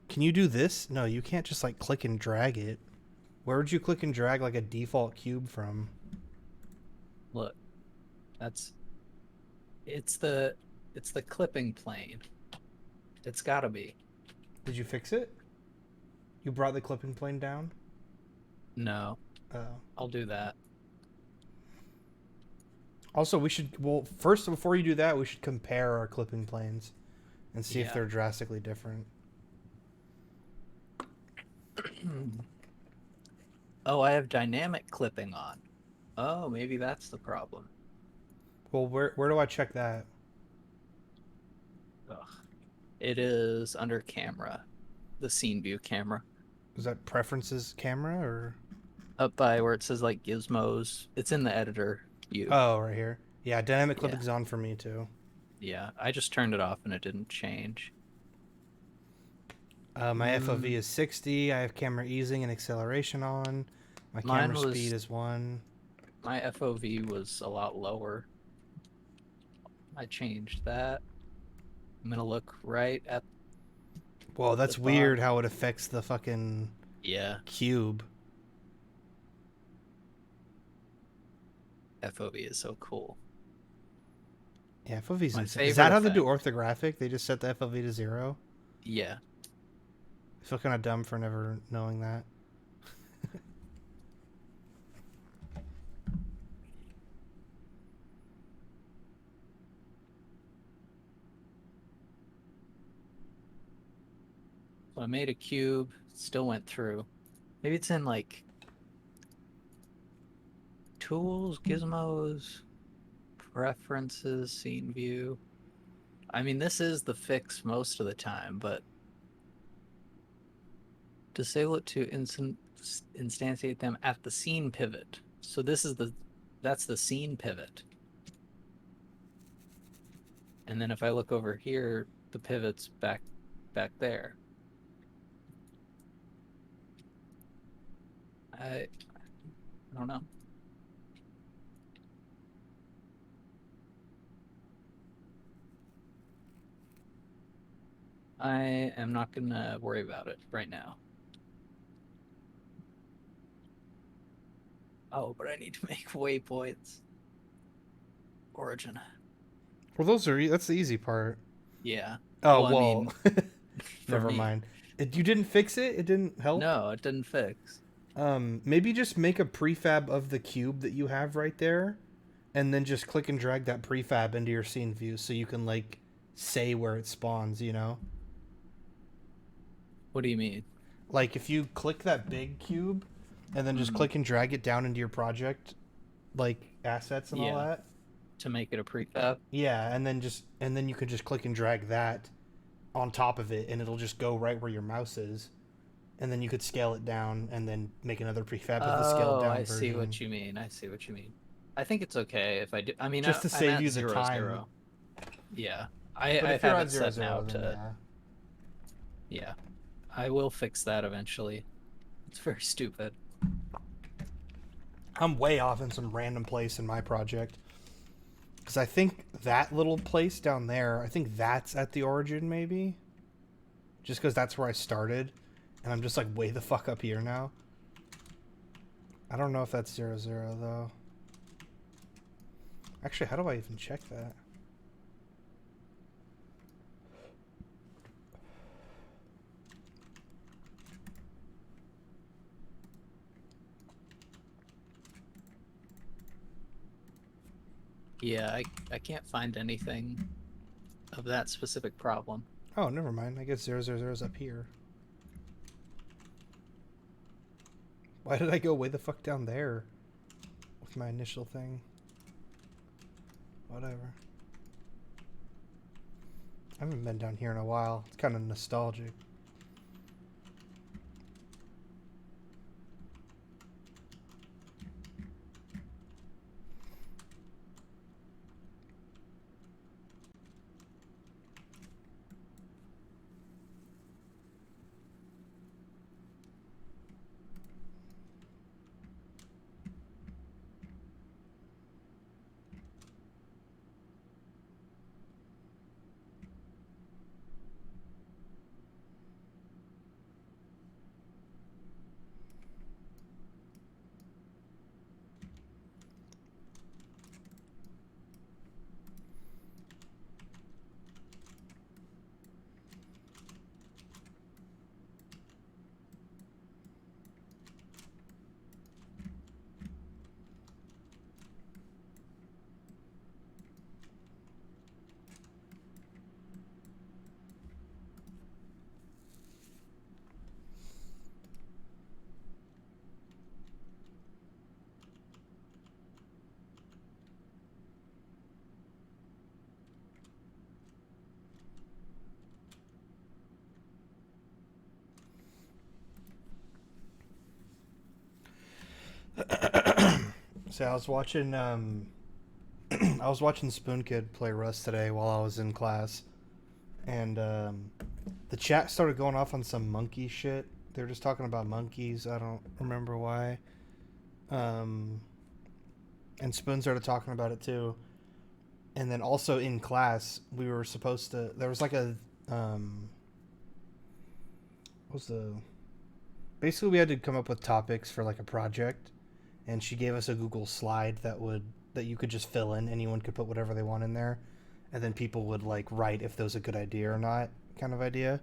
[SPEAKER 1] Can you do this? No, you can't just, like, click and drag it. Where would you click and drag, like, a default cube from?
[SPEAKER 2] look. It's the clipping plane. It's gotta be.
[SPEAKER 1] Did you fix it? You brought the clipping plane down?
[SPEAKER 2] No,
[SPEAKER 1] Oh.
[SPEAKER 2] I'll do that.
[SPEAKER 1] Also, first, before you do that, we should compare our clipping planes and see if
[SPEAKER 2] Yeah.
[SPEAKER 1] they're drastically different.
[SPEAKER 2] Oh, I have dynamic clipping on. Oh, maybe that's the problem.
[SPEAKER 1] Well, where do I check that?
[SPEAKER 2] Ugh. It is under camera, the scene view camera.
[SPEAKER 1] Is that preferences camera, or...
[SPEAKER 2] Up by where it says like gizmos. It's in the editor view.
[SPEAKER 1] Oh, right here. Yeah, dynamic
[SPEAKER 2] Yeah.
[SPEAKER 1] clipping's on for me, too.
[SPEAKER 2] Yeah, I just turned it off and it didn't change.
[SPEAKER 1] My FOV is 60. I have camera easing and acceleration on. My
[SPEAKER 2] Mine
[SPEAKER 1] camera
[SPEAKER 2] was-
[SPEAKER 1] speed is 1.
[SPEAKER 2] My FOV was a lot lower. I changed that. I'm gonna look right at.
[SPEAKER 1] Whoa, that's
[SPEAKER 2] the
[SPEAKER 1] weird
[SPEAKER 2] bottom.
[SPEAKER 1] how it affects the fucking
[SPEAKER 2] Yeah,
[SPEAKER 1] cube.
[SPEAKER 2] FOV is so cool.
[SPEAKER 1] Yeah, FOV's
[SPEAKER 2] My
[SPEAKER 1] insane. Is
[SPEAKER 2] favorite
[SPEAKER 1] that how they do
[SPEAKER 2] effect.
[SPEAKER 1] orthographic? They just set the FOV to 0?
[SPEAKER 2] Yeah.
[SPEAKER 1] I feel kind of dumb for never knowing that.
[SPEAKER 2] So I made a cube. Still went through. Maybe it's in like tools, gizmos, preferences, scene view. I mean, this is the fix most of the time, but disable it to instantiate them at the scene pivot. So that's the scene pivot. And then if I look over here, the pivot's back there. I don't know. I am not gonna worry about it right now. Oh, but I need to make waypoints. Origin.
[SPEAKER 1] Well, that's the easy part.
[SPEAKER 2] Yeah.
[SPEAKER 1] Oh,
[SPEAKER 2] Well, I
[SPEAKER 1] well.
[SPEAKER 2] mean, for
[SPEAKER 1] Never
[SPEAKER 2] me.
[SPEAKER 1] mind. You didn't fix it? It didn't help?
[SPEAKER 2] No, it didn't fix.
[SPEAKER 1] Maybe just make a prefab of the cube that you have right there, and then just click and drag that prefab into your scene view so you can, like, say where it spawns, you know?
[SPEAKER 2] What do you mean?
[SPEAKER 1] Like, if you click that big cube, and then just
[SPEAKER 2] Mhm.
[SPEAKER 1] click and drag it down into your project, like, assets and all
[SPEAKER 2] Yeah.
[SPEAKER 1] that.
[SPEAKER 2] To make it a prefab?
[SPEAKER 1] Yeah, and then you can just click and drag that on top of it, and it'll just go right where your mouse is. And then you could scale it down and then make another prefab of the scaled
[SPEAKER 2] Oh,
[SPEAKER 1] down
[SPEAKER 2] I see
[SPEAKER 1] version.
[SPEAKER 2] what you mean. I see what you mean. I think it's okay if I do. I mean,
[SPEAKER 1] Just to
[SPEAKER 2] I'm
[SPEAKER 1] save
[SPEAKER 2] at
[SPEAKER 1] you the
[SPEAKER 2] 0,
[SPEAKER 1] time.
[SPEAKER 2] 0. Yeah.
[SPEAKER 1] But
[SPEAKER 2] I
[SPEAKER 1] if you're
[SPEAKER 2] have
[SPEAKER 1] at
[SPEAKER 2] it
[SPEAKER 1] zero
[SPEAKER 2] set now
[SPEAKER 1] zero, then
[SPEAKER 2] to.
[SPEAKER 1] yeah.
[SPEAKER 2] Yeah. I will fix that eventually. It's very stupid.
[SPEAKER 1] I'm way off in some random place in my project. Because I think that little place down there, I think that's at the origin, maybe? Just because that's where I started. And I'm just like way the fuck up here now. I don't know if that's 0, 0, though. Actually, how do I even check that?
[SPEAKER 2] Yeah, I can't find anything of that specific problem.
[SPEAKER 1] Oh, never mind. I guess 0, 0, 0 is up here. Why did I go way the fuck down there with my initial thing? Whatever. I haven't been down here in a while. It's kind of nostalgic. So I was watching I was watching Spoon Kid play Rust today while I was in class, and the chat started going off on some monkey shit. They were just talking about monkeys. I don't remember why. Um, and Spoon started talking about it too. And then also in class, we were supposed to. There was like a what was the basically we had to come up with topics for like a project, and she gave us a Google slide that you could just fill in. Anyone could put whatever they want in there, and then people would like write if there was a good idea or not, kind of idea.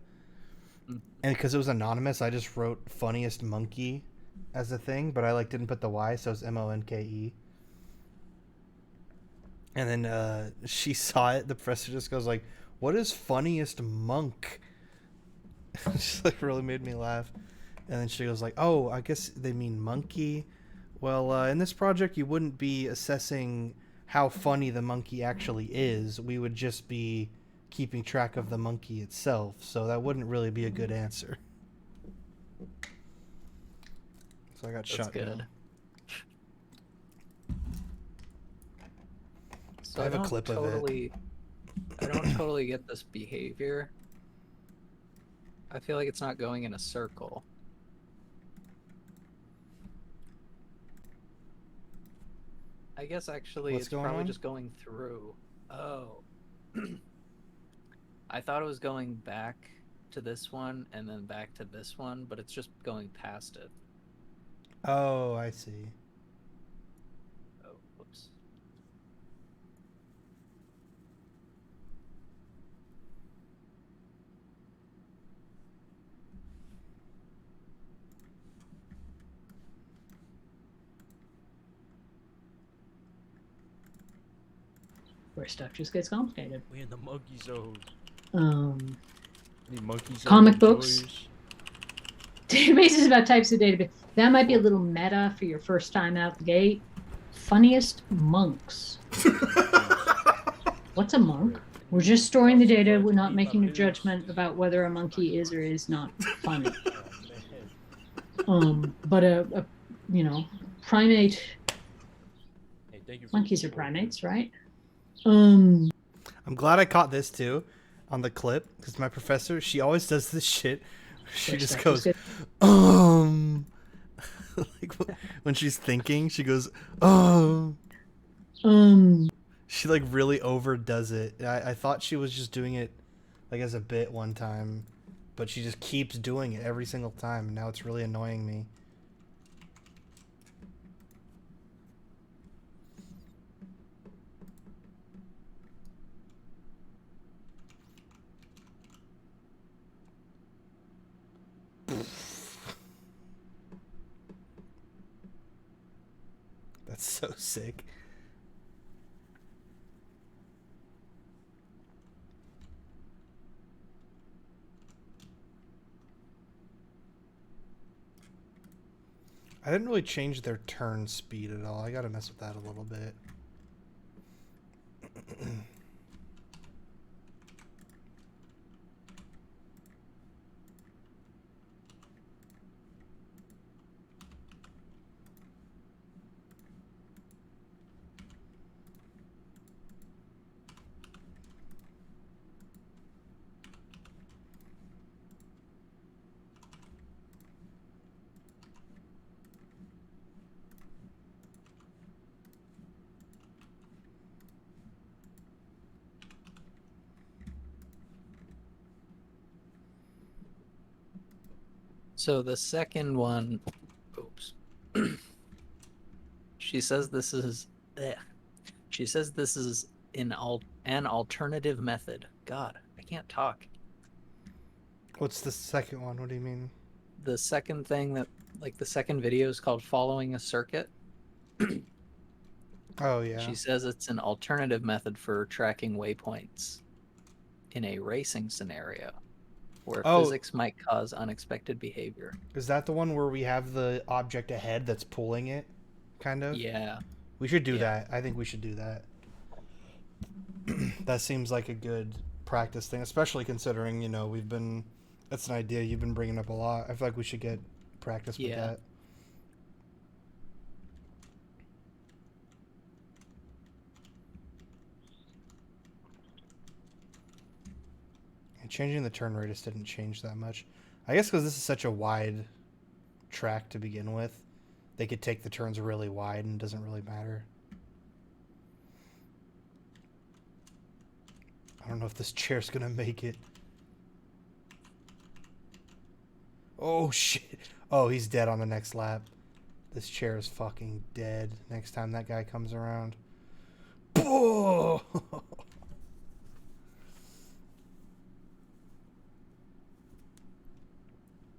[SPEAKER 2] Mm.
[SPEAKER 1] And because it was anonymous, I just wrote funniest monkey as a thing, but I like didn't put the Y, so it's Monke. And then she saw it. The professor just goes like, "What is funniest monk?" Just like really made me laugh. And then she goes like, "Oh, I guess they mean monkey. Well, in this project, you wouldn't be assessing how funny the monkey actually is. We would just be keeping track of the monkey itself. So that wouldn't really be a good answer." So I got
[SPEAKER 2] That's
[SPEAKER 1] shot
[SPEAKER 2] good.
[SPEAKER 1] down.
[SPEAKER 2] So
[SPEAKER 1] I have a clip of it.
[SPEAKER 2] I don't totally get this behavior. I feel like it's not going in a circle. I guess actually
[SPEAKER 1] What's
[SPEAKER 2] it's
[SPEAKER 1] going
[SPEAKER 2] probably
[SPEAKER 1] on?
[SPEAKER 2] just going through. Oh. I thought it was going back to this one and then back to this one, but it's just going past it.
[SPEAKER 1] Oh, I see.
[SPEAKER 3] where stuff just gets complicated.
[SPEAKER 5] We in the monkey zone.
[SPEAKER 3] Any
[SPEAKER 5] monkey zone
[SPEAKER 3] comic books? Databases about types of database. That might be a little meta for your first time out the gate. Funniest monks. What's a monk? We're just storing the data. We're not making a judgment about whether a monkey is or is not funny. But a primate.
[SPEAKER 5] Hey,
[SPEAKER 3] monkeys are primates, right?
[SPEAKER 1] I'm glad I caught this too on the clip because my professor, she always does this shit. She just goes, like when she's thinking, she goes, She like really overdoes it. I thought she was just doing it like as a bit one time, but she just keeps doing it every single time, and now it's really annoying me. That's so sick. I didn't really change their turn speed at all. I gotta mess with that a little bit.
[SPEAKER 2] So the second one, oops. She says this is, she says this is an alternative method. God, I can't talk.
[SPEAKER 1] What's the second one? What do you mean?
[SPEAKER 2] The second thing that, like the second video is called Following a Circuit.
[SPEAKER 1] Oh yeah.
[SPEAKER 2] She says it's an alternative method for tracking waypoints in a racing scenario where physics might cause unexpected behavior.
[SPEAKER 1] Is that the one where we have the object ahead that's pulling it, kind of?
[SPEAKER 2] Yeah.
[SPEAKER 1] We should do that. I think we should do that. That seems like a good practice thing, especially considering, you know, we've been... That's an idea you've been bringing up a lot. I feel like we should get practice with that. And changing the turn radius didn't change that much. I guess because this is such a wide track to begin with, they could take the turns really wide and it doesn't really matter. I don't know if this chair's gonna make it. Oh shit. Oh, he's dead on the next lap. This chair is fucking dead next time that guy comes around. Oh!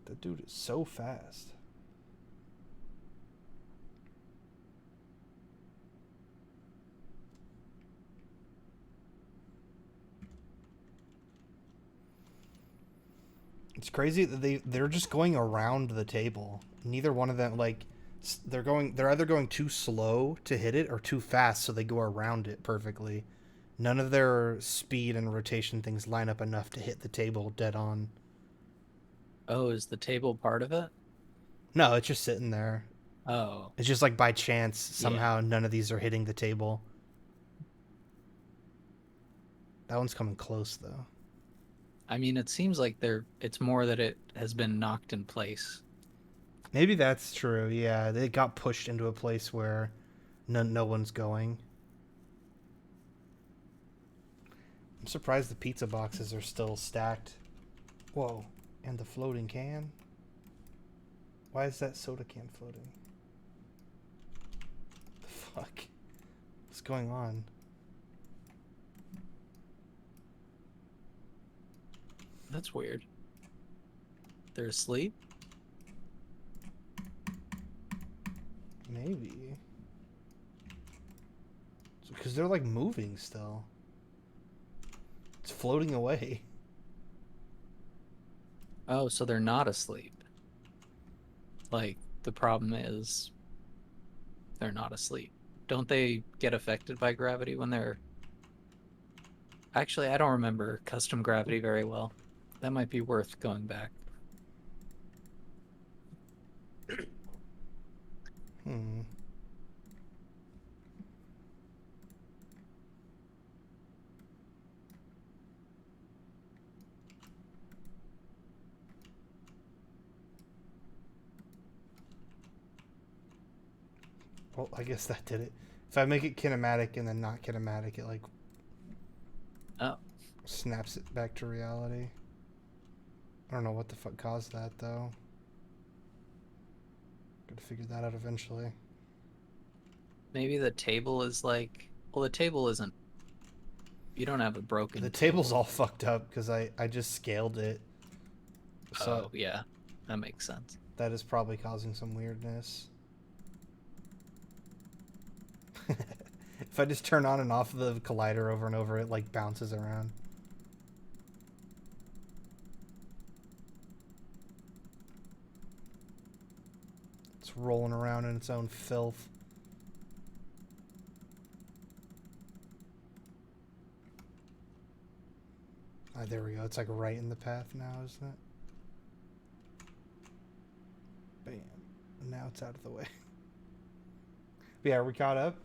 [SPEAKER 1] That dude is so fast. It's crazy that they're just going around the table. Neither one of them, like, they're either going too slow to hit it or too fast, so they go around it perfectly. None of their speed and rotation things line up enough to hit the table dead on.
[SPEAKER 2] Oh, is the table part of it?
[SPEAKER 1] No, it's just sitting there.
[SPEAKER 2] Oh.
[SPEAKER 1] It's just like by chance somehow none of these are hitting the table. That one's coming close though.
[SPEAKER 2] I mean, it seems like it's more that it has been knocked in place.
[SPEAKER 1] Maybe that's true. Yeah, they got pushed into a place where no one's going. I'm surprised the pizza boxes are still stacked. Whoa, and the floating can? Why is that soda can floating? The fuck? What's going on?
[SPEAKER 2] That's weird. They're asleep?
[SPEAKER 1] Maybe. Because they're like moving still. It's floating away.
[SPEAKER 2] Oh, so they're not asleep. Like, the problem is they're not asleep. Don't they get affected by gravity when they're... Actually, I don't remember custom gravity very well. That might be worth going back.
[SPEAKER 1] Hmm. Well, I guess that did it. If I make it kinematic and then not kinematic, it like
[SPEAKER 2] Oh,
[SPEAKER 1] snaps it back to reality. I don't know what the fuck caused that though. Gotta figure that out eventually.
[SPEAKER 2] maybe the table is like... Well, the table isn't... You don't have a broken
[SPEAKER 1] The table's all fucked up because I just scaled it. So
[SPEAKER 2] Oh, yeah. That makes sense.
[SPEAKER 1] that is probably causing some weirdness. If I just turn on and off the collider over and over, it like bounces around. It's rolling around in its own filth. Ah, there we go. It's like right in the path now, isn't it? Bam. Now it's out of the way. But yeah, are we caught up?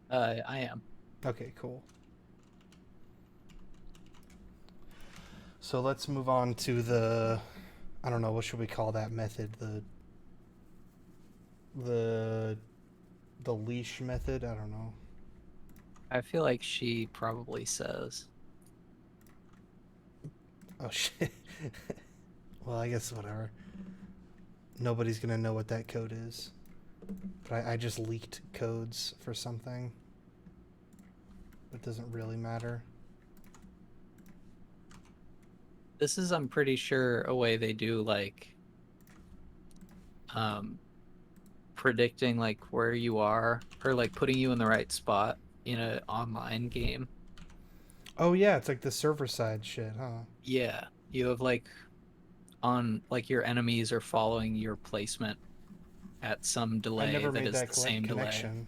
[SPEAKER 2] I am.
[SPEAKER 1] Okay, cool. So let's move on to the, I don't know, what should we call that method? The leash method? I don't know.
[SPEAKER 2] I feel like she probably says.
[SPEAKER 1] Oh shit. Well, I guess whatever. Nobody's gonna know what that code is. But I just leaked codes for something. It doesn't really matter.
[SPEAKER 2] This is, I'm pretty sure, a way they do like predicting like where you are, or like putting you in the right spot in an online game.
[SPEAKER 1] Oh yeah, it's like the server side shit, huh?
[SPEAKER 2] Yeah, you have like on like your enemies are following your placement at some delay
[SPEAKER 1] I never
[SPEAKER 2] that
[SPEAKER 1] made
[SPEAKER 2] is
[SPEAKER 1] that
[SPEAKER 2] the same delay.
[SPEAKER 1] connection.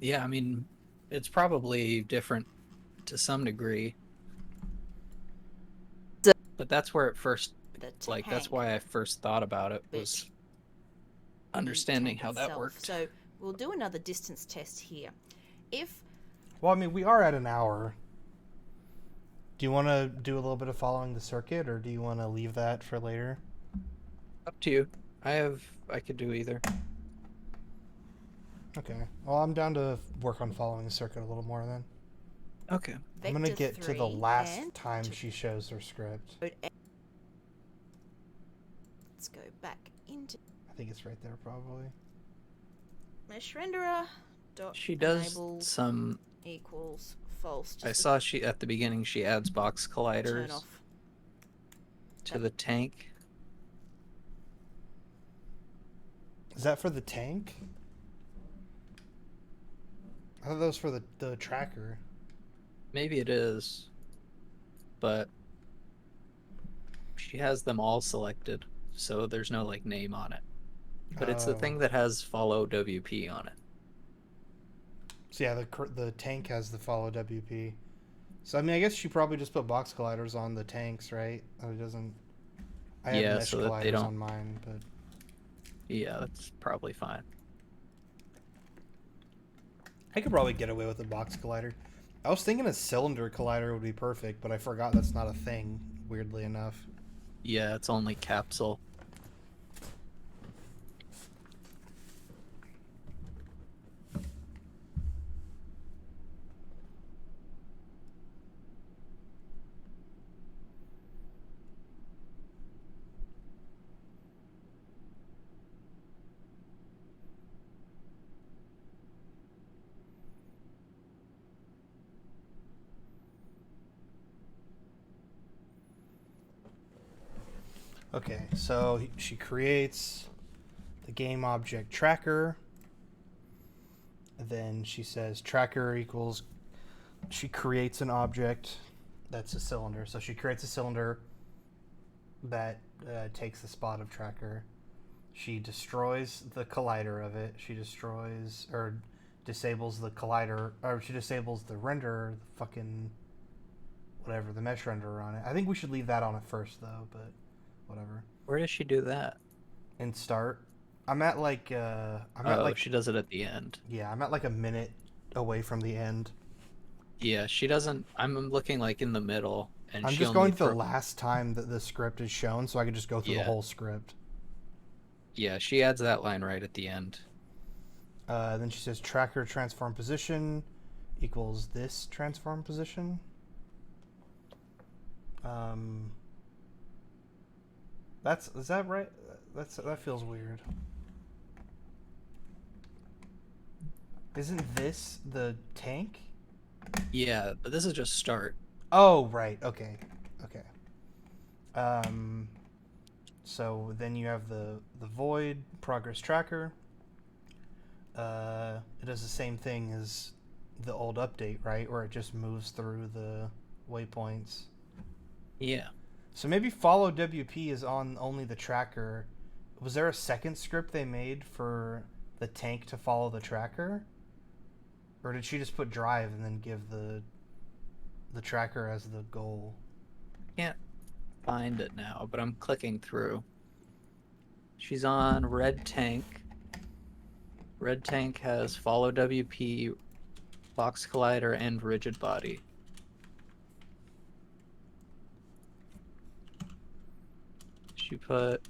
[SPEAKER 2] Yeah, I mean, it's probably different to some degree. But that's where it first,
[SPEAKER 4] The
[SPEAKER 2] like, that's
[SPEAKER 4] tank,
[SPEAKER 2] why I first thought about it, was
[SPEAKER 4] which
[SPEAKER 2] understanding
[SPEAKER 4] tank
[SPEAKER 2] how that
[SPEAKER 4] itself.
[SPEAKER 2] worked.
[SPEAKER 4] So we'll do another distance test here. If
[SPEAKER 1] Well, I mean, we are at an hour. Do you want to do a little bit of following the circuit, or do you want to leave that for later?
[SPEAKER 2] Up to you. I could do either.
[SPEAKER 1] Okay. Well, I'm down to work on following the circuit a little more then.
[SPEAKER 2] Okay.
[SPEAKER 1] I'm gonna
[SPEAKER 4] Vector
[SPEAKER 1] get to the
[SPEAKER 4] 3
[SPEAKER 1] last
[SPEAKER 4] and
[SPEAKER 1] time she shows her script.
[SPEAKER 4] let's go back into
[SPEAKER 1] I think it's right there, probably.
[SPEAKER 4] mesh renderer. Dot
[SPEAKER 2] She does
[SPEAKER 4] enable
[SPEAKER 2] some...
[SPEAKER 4] equals false.
[SPEAKER 2] I
[SPEAKER 4] Just
[SPEAKER 2] saw she, at the beginning, she adds box
[SPEAKER 4] turn
[SPEAKER 2] colliders
[SPEAKER 4] off.
[SPEAKER 2] to the tank.
[SPEAKER 1] Is that for the tank? I thought that was for the tracker.
[SPEAKER 2] Maybe it is, but she has them all selected, so there's no like name on it. But it's the
[SPEAKER 1] Oh.
[SPEAKER 2] thing that has follow WP on it.
[SPEAKER 1] So yeah, the tank has the follow WP. So I mean, I guess she probably just put box colliders on the tanks, right? Oh, it doesn't. I have
[SPEAKER 2] Yeah,
[SPEAKER 1] mesh
[SPEAKER 2] so that they
[SPEAKER 1] colliders
[SPEAKER 2] don't-
[SPEAKER 1] on mine, but
[SPEAKER 2] Yeah, that's probably fine.
[SPEAKER 1] I could probably get away with a box collider. I was thinking a cylinder collider would be perfect, but I forgot that's not a thing, weirdly enough.
[SPEAKER 2] Yeah, it's only capsule.
[SPEAKER 1] Okay, so she creates the game object tracker. Then she says tracker equals she creates an object that's a cylinder. So she creates a cylinder that takes the spot of tracker. She destroys the collider of it. She destroys or disables the collider, or she disables the renderer, the fucking whatever, the mesh renderer on it. I think we should leave that on it first though, but whatever.
[SPEAKER 2] Where does she do that?
[SPEAKER 1] And start. I'm at like
[SPEAKER 2] She does it at the end.
[SPEAKER 1] yeah, I'm at like a minute away from the end.
[SPEAKER 2] Yeah, she doesn't. I'm looking like in the middle, and
[SPEAKER 1] I'm
[SPEAKER 2] she
[SPEAKER 1] just
[SPEAKER 2] only
[SPEAKER 1] going to the last time that the script is shown, so I can just go through the
[SPEAKER 2] Yeah.
[SPEAKER 1] whole script.
[SPEAKER 2] Yeah, she adds that line right at the end.
[SPEAKER 1] Then she says tracker transform position equals this transform position. Is that right? That feels weird. Isn't this the tank?
[SPEAKER 2] Yeah, but this is just start.
[SPEAKER 1] Oh, right. Okay. So then you have the void progress tracker. It does the same thing as the old update, right? Where it just moves through the waypoints.
[SPEAKER 2] Yeah.
[SPEAKER 1] So maybe follow WP is on only the tracker. Was there a second script they made for the tank to follow the tracker? Or did she just put drive and then give the tracker as the goal?
[SPEAKER 2] Can't find it now, but I'm clicking through. She's on red tank. Red tank has follow WP, box collider, and rigid body. She put...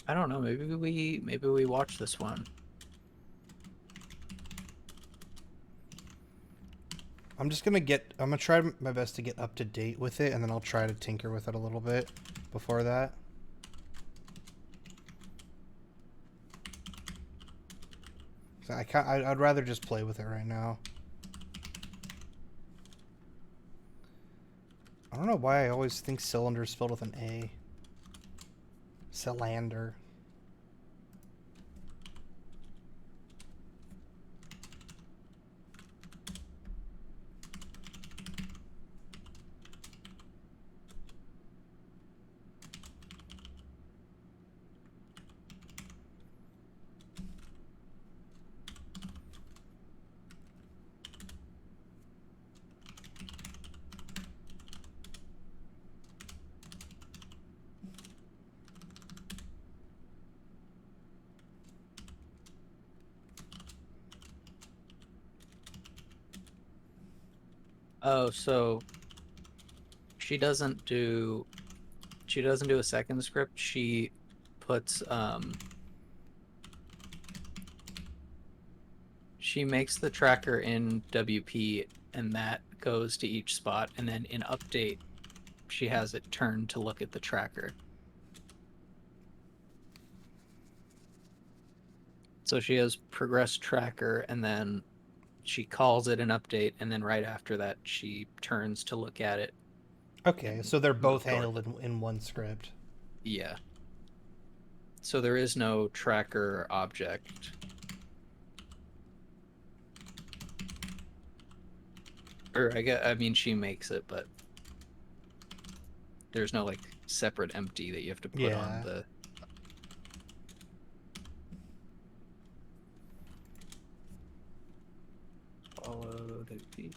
[SPEAKER 2] I don't know, maybe we watch this one.
[SPEAKER 1] I'm gonna try my best to get up to date with it, and then I'll try to tinker with it a little bit before that. So I'd rather just play with it right now. I don't know why I always think cylinder is spelled with an A. Cylinder.
[SPEAKER 2] Oh, so she doesn't do a second script. She puts she makes the tracker in WP, and that goes to each spot, and then in update she has it turned to look at the tracker. So she has progress tracker, and then she calls it an update, and then right after that she turns to look at it.
[SPEAKER 1] Okay, so they're both
[SPEAKER 2] Sure.
[SPEAKER 1] handled in one script.
[SPEAKER 2] Yeah. So there is no tracker object. Or I mean she makes it, but there's no like separate empty that you have to put
[SPEAKER 1] Yeah.
[SPEAKER 2] on the... Follow WP.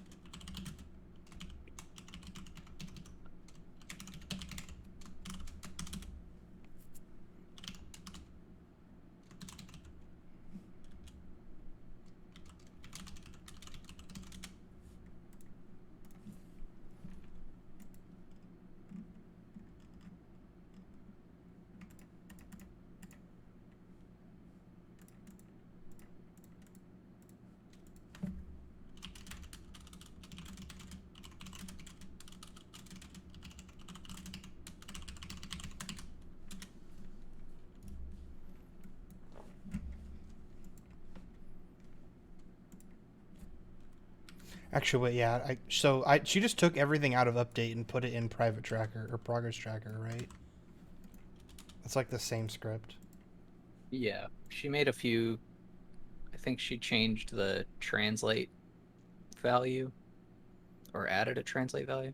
[SPEAKER 1] Actually, wait, yeah. She just took everything out of update and put it in private tracker or progress tracker, right? It's like the same script.
[SPEAKER 2] Yeah, she made a few. I think she changed the translate value or added a translate value.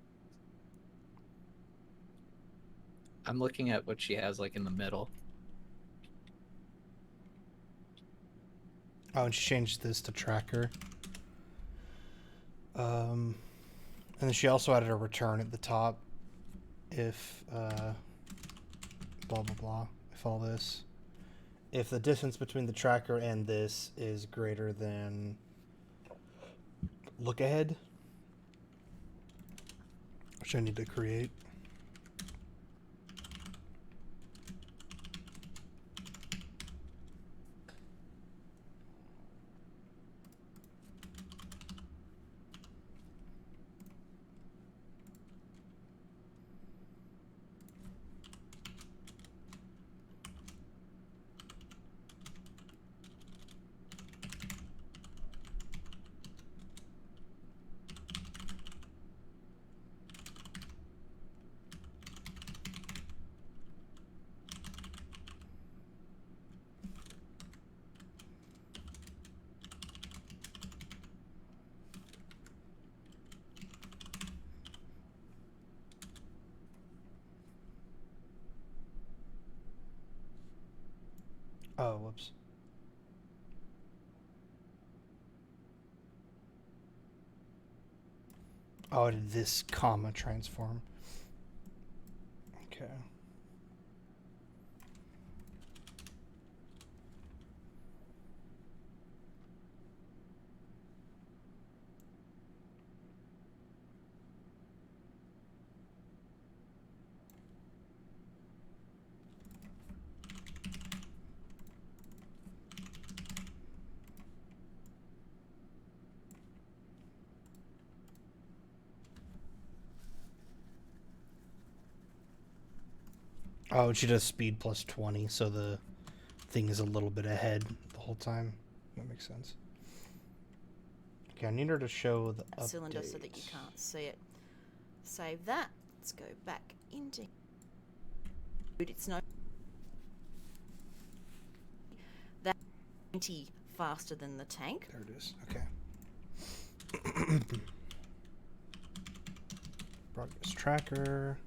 [SPEAKER 2] I'm looking at what she has like in the middle.
[SPEAKER 1] Oh, and she changed this to tracker. And then she also added a return at the top if blah blah blah, if all this, if the distance between the tracker and this is greater than look ahead, which I need to create. Oh, whoops. Oh, I did this comma transform. Okay. Oh, she does speed plus 20, so the thing is a little bit ahead the whole time. That makes sense. Okay, I need her to show the
[SPEAKER 4] a cylinder so that you
[SPEAKER 1] updates.
[SPEAKER 4] can't see it. Save that. Let's go back into it's no that 20 faster than the tank.
[SPEAKER 1] There it is. Okay. Progress tracker.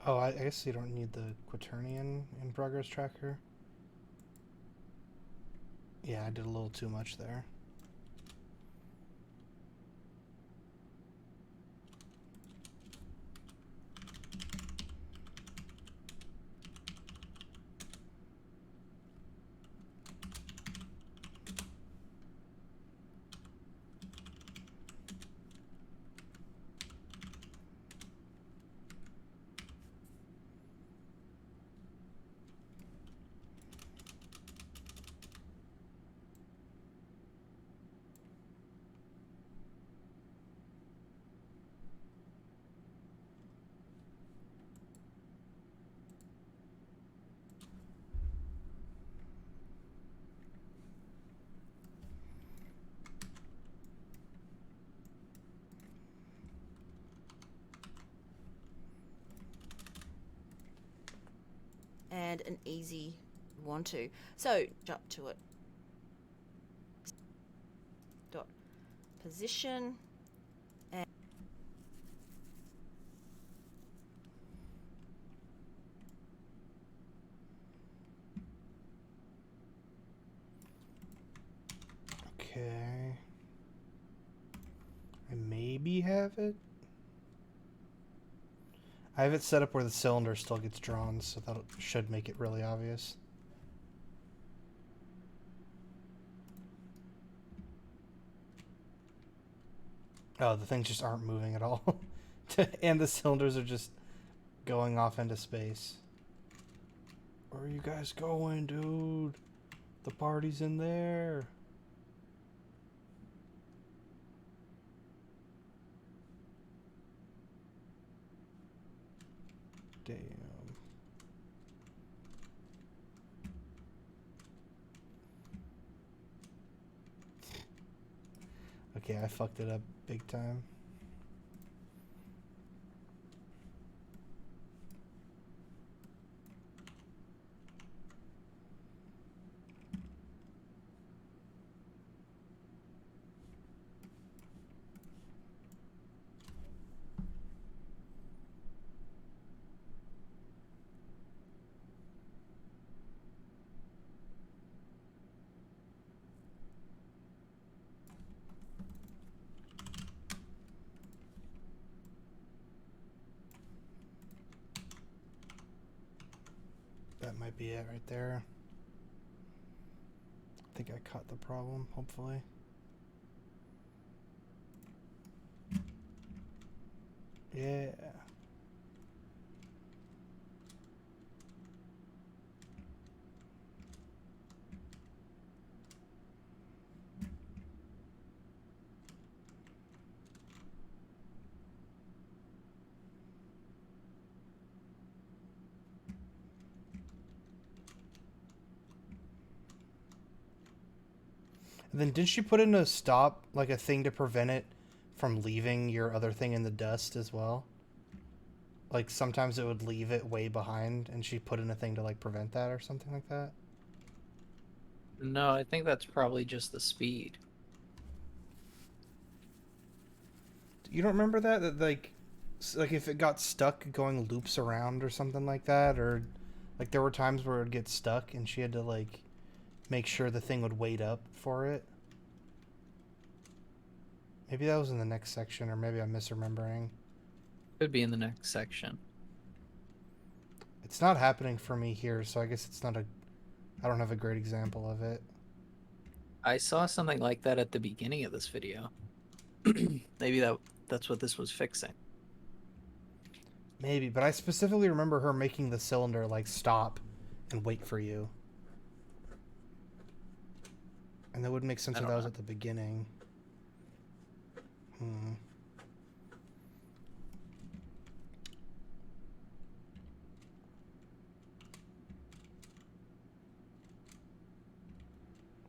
[SPEAKER 1] Oh, I guess you don't need the quaternion in progress tracker. Yeah, I did a little too much there.
[SPEAKER 4] And an easy one to. So up to it. Dot position and
[SPEAKER 1] Okay. I maybe have it. I have it set up where the cylinder still gets drawn, so that should make it really obvious. Oh, the things just aren't moving at all. And the cylinders are just going off into space. Where are you guys going, dude? The party's in there. Damn. Okay, I fucked it up big time. That might be it right there. I think I caught the problem, hopefully. Yeah. And then did she put in a stop, like a thing to prevent it from leaving your other thing in the dust as well? Like sometimes it would leave it way behind, and she put in a thing to like prevent that or something like that?
[SPEAKER 2] No, I think that's probably just the speed.
[SPEAKER 1] You don't remember that? That like if it got stuck going loops around or something like that, or like there were times where it would get stuck and she had to like make sure the thing would wait up for it. Maybe that was in the next section, or maybe I'm misremembering.
[SPEAKER 2] Could be in the next section.
[SPEAKER 1] It's not happening for me here, so I guess it's not a... I don't have a great example of it.
[SPEAKER 2] I saw something like that at the beginning of this video. Maybe that's what this was fixing.
[SPEAKER 1] Maybe, but I specifically remember her making the cylinder like stop and wait for you. And that would make sense
[SPEAKER 2] I
[SPEAKER 1] if
[SPEAKER 2] don't
[SPEAKER 1] that was
[SPEAKER 2] know.
[SPEAKER 1] at the beginning.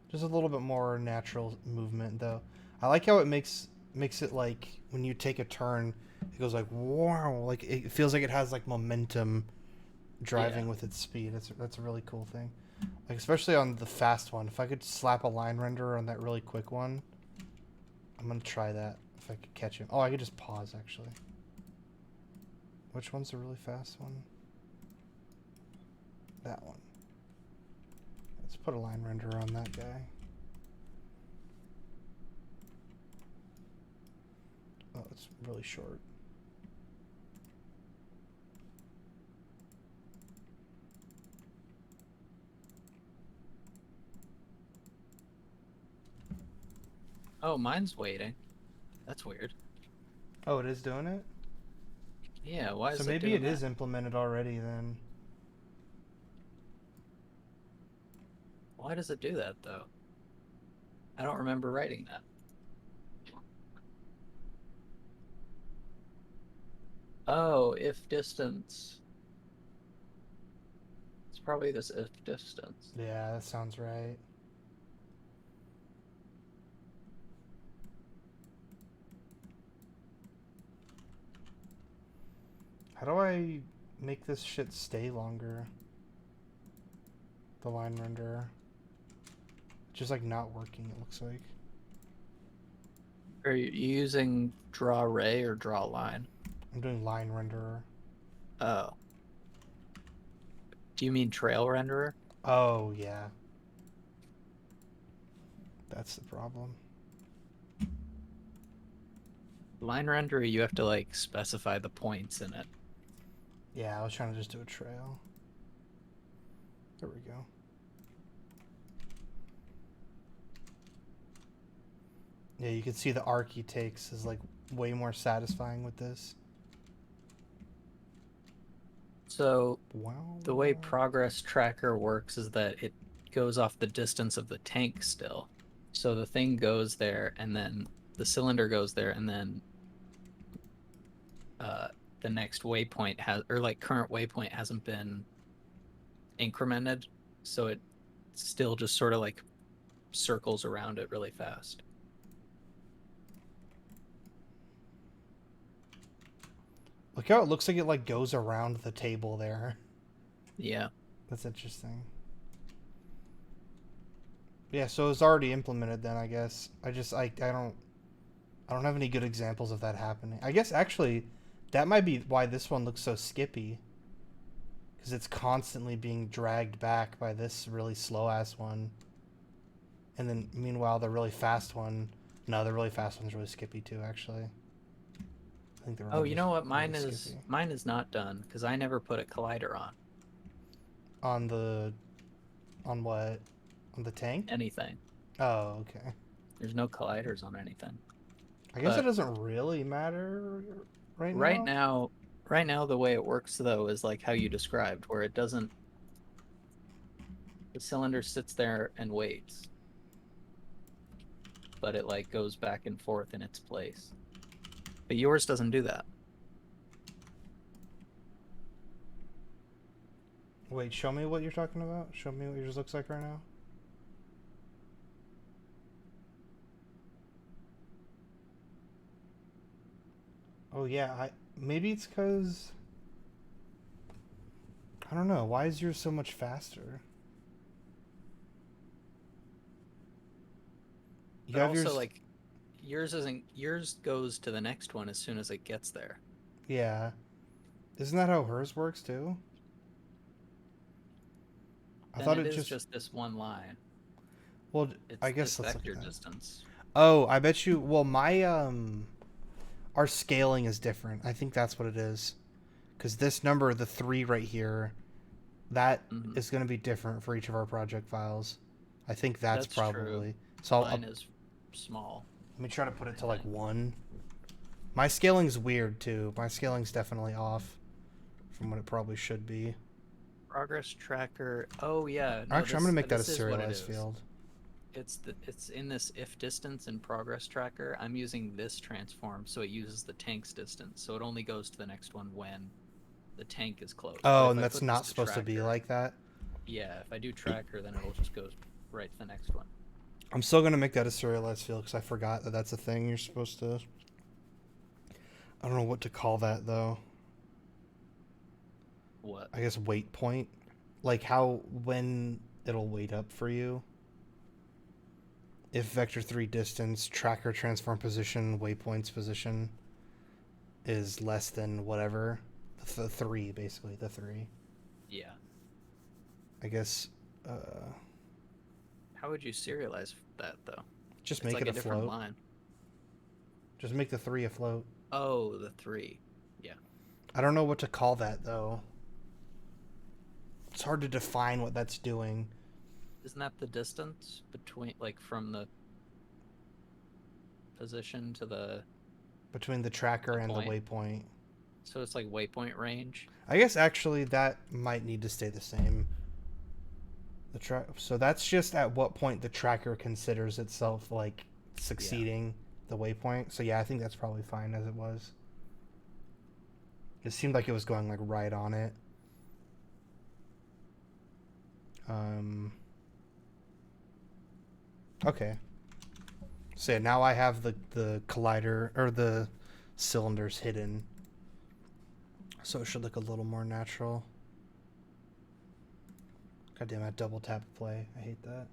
[SPEAKER 1] Just a little bit more natural movement, though. I like how it makes it like when you take a turn, it goes like wow, like it feels like it has like momentum driving with its speed. That's a really cool thing. Like especially on the fast one. If I could slap a line renderer on that really quick one, I'm gonna try that if I could catch him. Oh, I could just pause actually. Which one's the really fast one? That one. Let's put a line renderer on that guy. Oh, it's really short.
[SPEAKER 2] Oh, mine's waiting. That's weird.
[SPEAKER 1] Oh, it is doing it?
[SPEAKER 2] Yeah, why is
[SPEAKER 1] So
[SPEAKER 2] it
[SPEAKER 1] maybe
[SPEAKER 2] doing
[SPEAKER 1] it is
[SPEAKER 2] that?
[SPEAKER 1] implemented already then.
[SPEAKER 2] Why does it do that though? I don't remember writing that. Oh, if distance. It's probably this if distance.
[SPEAKER 1] Yeah, that sounds right. How do I make this shit stay longer? The line renderer. Just like not working, it looks like.
[SPEAKER 2] Are you using draw ray or draw line?
[SPEAKER 1] I'm doing line renderer.
[SPEAKER 2] Oh. Do you mean trail renderer?
[SPEAKER 1] Oh, yeah. That's the problem.
[SPEAKER 2] Line renderer, you have to like specify the points in it.
[SPEAKER 1] Yeah, I was trying to just do a trail. There we go. Yeah, you can see the arc he takes is like way more satisfying with this.
[SPEAKER 2] So
[SPEAKER 1] Wow.
[SPEAKER 2] the way progress tracker works is that it goes off the distance of the tank still. So the thing goes there, and then the cylinder goes there, and then the next waypoint has, or like current waypoint hasn't been incremented, so it still just sort of like circles around it really fast.
[SPEAKER 1] Look how it looks like it like goes around the table there.
[SPEAKER 2] Yeah.
[SPEAKER 1] That's interesting. Yeah, so it's already implemented then, I guess. I don't have any good examples of that happening. I guess actually that might be why this one looks so skippy. Because it's constantly being dragged back by this really slow ass one. And then meanwhile the really fast one, no, the really fast one's really skippy too, actually. I think they're all
[SPEAKER 2] Oh, you
[SPEAKER 1] just
[SPEAKER 2] know what?
[SPEAKER 1] really
[SPEAKER 2] Mine
[SPEAKER 1] skippy.
[SPEAKER 2] is not done because I never put a collider on
[SPEAKER 1] On what? On the tank?
[SPEAKER 2] anything.
[SPEAKER 1] Oh, okay.
[SPEAKER 2] There's no colliders on anything.
[SPEAKER 1] I guess it
[SPEAKER 2] But
[SPEAKER 1] doesn't really matter right
[SPEAKER 2] right
[SPEAKER 1] now.
[SPEAKER 2] now, right now the way it works though is like how you described, where it doesn't. The cylinder sits there and waits, but it like goes back and forth in its place. But yours doesn't do that.
[SPEAKER 1] Wait, show me what you're talking about. Show me what yours looks like right now. Oh yeah, maybe it's because I don't know. Why is yours so much faster? You
[SPEAKER 2] But
[SPEAKER 1] have
[SPEAKER 2] also
[SPEAKER 1] yours.
[SPEAKER 2] like yours goes to the next one as soon as it gets there.
[SPEAKER 1] Yeah, isn't that how hers works too? I
[SPEAKER 2] Then
[SPEAKER 1] thought
[SPEAKER 2] it
[SPEAKER 1] it
[SPEAKER 2] is
[SPEAKER 1] just.
[SPEAKER 2] just this one line.
[SPEAKER 1] Well, I
[SPEAKER 2] It's this
[SPEAKER 1] guess let's look
[SPEAKER 2] vector
[SPEAKER 1] at that.
[SPEAKER 2] distance.
[SPEAKER 1] Oh, I bet you. Well, my our scaling is different. I think that's what it is. Because this number, the 3 right here, that
[SPEAKER 2] Mhm.
[SPEAKER 1] is going to be different for each of our project files. I think that's
[SPEAKER 2] That's true.
[SPEAKER 1] probably. So
[SPEAKER 2] Mine is small.
[SPEAKER 1] let me try to put it
[SPEAKER 2] I
[SPEAKER 1] to like
[SPEAKER 2] think.
[SPEAKER 1] 1. My scaling's weird too. My scaling's definitely off from what it probably should be.
[SPEAKER 2] Progress tracker. Oh yeah, no,
[SPEAKER 1] Actually, I'm going to make that a
[SPEAKER 2] this is what it
[SPEAKER 1] serialized
[SPEAKER 2] is.
[SPEAKER 1] field.
[SPEAKER 2] It's in this if distance and progress tracker. I'm using this transform, so it uses the tank's distance. So it only goes to the next one when the tank is closed. But
[SPEAKER 1] Oh,
[SPEAKER 2] if
[SPEAKER 1] and
[SPEAKER 2] I
[SPEAKER 1] that's
[SPEAKER 2] put this
[SPEAKER 1] not
[SPEAKER 2] to
[SPEAKER 1] supposed to be
[SPEAKER 2] tracker,
[SPEAKER 1] like that.
[SPEAKER 2] yeah, if I do tracker, then it'll just go right to the next one.
[SPEAKER 1] I'm still going to make that a serialized field because I forgot that that's a thing you're supposed to. I don't know what to call that though.
[SPEAKER 2] What?
[SPEAKER 1] I guess wait point. Like how when it'll wait up for you. If vector 3 distance, tracker transform position, waypoints position is less than whatever. The 3, basically, the 3.
[SPEAKER 2] Yeah.
[SPEAKER 1] I guess
[SPEAKER 2] How would you serialize that though?
[SPEAKER 1] just
[SPEAKER 2] It's
[SPEAKER 1] make
[SPEAKER 2] like
[SPEAKER 1] it
[SPEAKER 2] a different
[SPEAKER 1] afloat.
[SPEAKER 2] line.
[SPEAKER 1] Just make the 3 afloat.
[SPEAKER 2] Oh, the 3. Yeah.
[SPEAKER 1] I don't know what to call that though. It's hard to define what that's doing.
[SPEAKER 2] Isn't that the distance between, like, from the position to the
[SPEAKER 1] Between the tracker and the
[SPEAKER 2] point?
[SPEAKER 1] waypoint.
[SPEAKER 2] So it's like waypoint range.
[SPEAKER 1] I guess actually that might need to stay the same. So that's just at what point the tracker considers itself like succeeding the waypoint. So yeah, I think that's probably fine as it was. It seemed like it was going like right on it. Okay. So yeah, now I have the collider or the cylinders hidden. So it should look a little more natural. God damn, I double tap play. I hate that.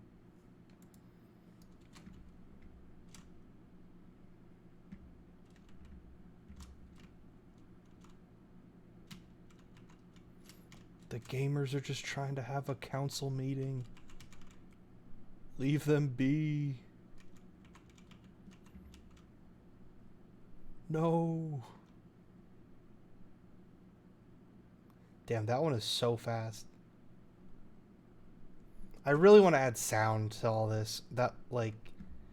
[SPEAKER 1] The gamers are just trying to have a council meeting. Leave them be. No. Damn, that one is so fast. I really want to add sound to all this. That, like,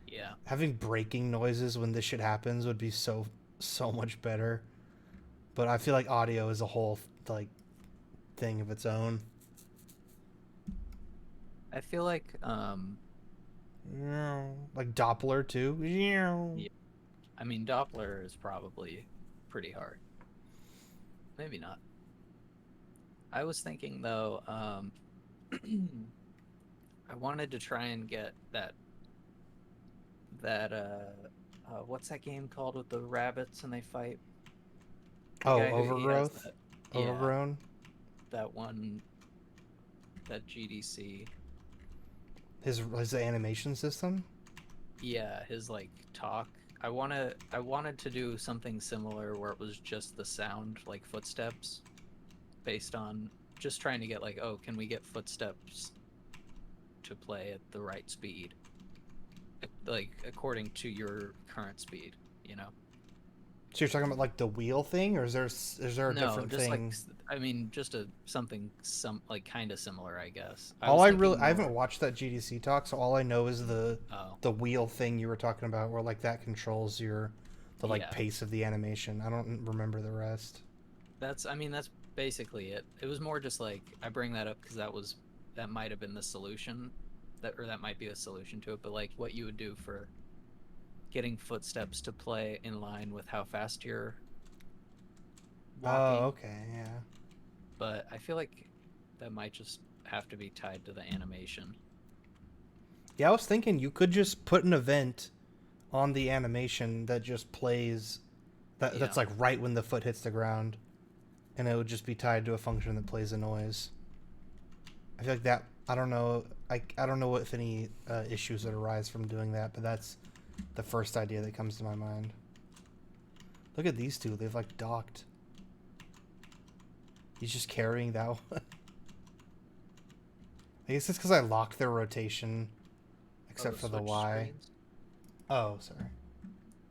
[SPEAKER 2] Yeah.
[SPEAKER 1] having breaking noises when this shit happens would be so much better. But I feel like audio is a whole, like, thing of its own.
[SPEAKER 2] I feel like
[SPEAKER 1] Like Doppler, too.
[SPEAKER 2] yeah. I mean Doppler is probably pretty hard. Maybe not. I was thinking though, I wanted to try and get that what's that game called with the rabbits and they fight? The
[SPEAKER 1] Oh,
[SPEAKER 2] guy who he has
[SPEAKER 1] Overgrowth?
[SPEAKER 2] that,
[SPEAKER 1] Overgrown?
[SPEAKER 2] that one, that GDC.
[SPEAKER 1] His animation system?
[SPEAKER 2] Yeah, his like talk. I wanted to do something similar where it was just the sound, like footsteps, based on just trying to get like, oh, can we get footsteps to play at the right speed, like according to your current speed, you know?
[SPEAKER 1] So you're talking about like the wheel thing, or is there a
[SPEAKER 2] No,
[SPEAKER 1] different
[SPEAKER 2] just
[SPEAKER 1] thing?
[SPEAKER 2] like I mean, just something like kind of similar, I guess.
[SPEAKER 1] I
[SPEAKER 2] was thinking
[SPEAKER 1] I
[SPEAKER 2] more-
[SPEAKER 1] haven't watched that GDC talk, so all I know is the
[SPEAKER 2] Oh,
[SPEAKER 1] wheel thing you were talking about, where like that controls the like
[SPEAKER 2] Yeah.
[SPEAKER 1] pace of the animation. I don't remember the rest.
[SPEAKER 2] that's basically it. It was more just like I bring that up because that might have been the solution, that might be a solution to it. But like what you would do for getting footsteps to play in line with how fast you're walking.
[SPEAKER 1] Oh, okay, yeah.
[SPEAKER 2] But I feel like that might just have to be tied to the animation.
[SPEAKER 1] Yeah, I was thinking you could just put an event on the animation that just plays that's
[SPEAKER 2] Yeah.
[SPEAKER 1] like right when the foot hits the ground, and it would just be tied to a function that plays a noise. I feel like that. I don't know. I don't know if any issues that arise from doing that, but that's the first idea that comes to my mind. Look at these two. They've like docked. He's just carrying that one. I guess it's because I locked their rotation, except for the
[SPEAKER 2] switch
[SPEAKER 1] Y.
[SPEAKER 2] screens?
[SPEAKER 1] Oh, sorry.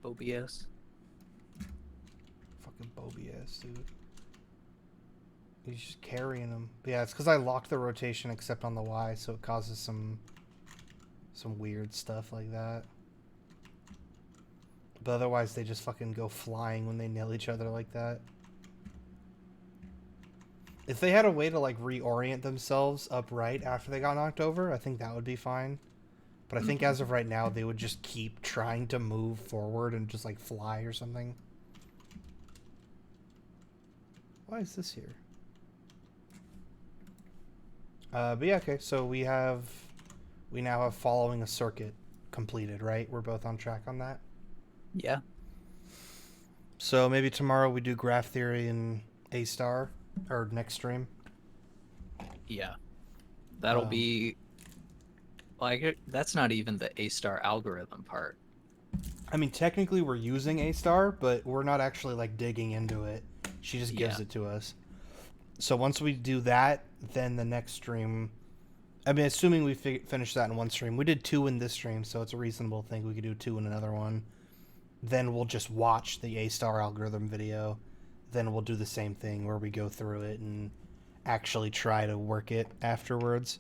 [SPEAKER 2] OBS.
[SPEAKER 1] Fucking Bobby ass, dude. He's just carrying him. But yeah, it's because I locked the rotation except on the Y, so it causes some weird stuff like that. But otherwise, they just fucking go flying when they nail each other like that. If they had a way to like reorient themselves upright after they got knocked over, I think that would be fine. But I think as of right now, they would just keep trying to move forward and just like fly or something. Why is this here? But yeah, okay. So we now have following a circuit completed, right? We're both on track on that.
[SPEAKER 2] Yeah.
[SPEAKER 1] So maybe tomorrow we do graph theory and A star, or next stream.
[SPEAKER 2] Yeah. That'll
[SPEAKER 1] Um,
[SPEAKER 2] be like that's not even the A star algorithm part.
[SPEAKER 1] I mean, technically we're using A star, but we're not actually like digging into it. She just gives
[SPEAKER 2] Yeah.
[SPEAKER 1] it to us. So once we do that, then the next stream. I mean, assuming we finish that in one stream, we did 2 in this stream, so it's a reasonable thing we could do 2 in another one. Then we'll just watch the A star algorithm video. Then we'll do the same thing where we go through it and actually try to work it afterwards.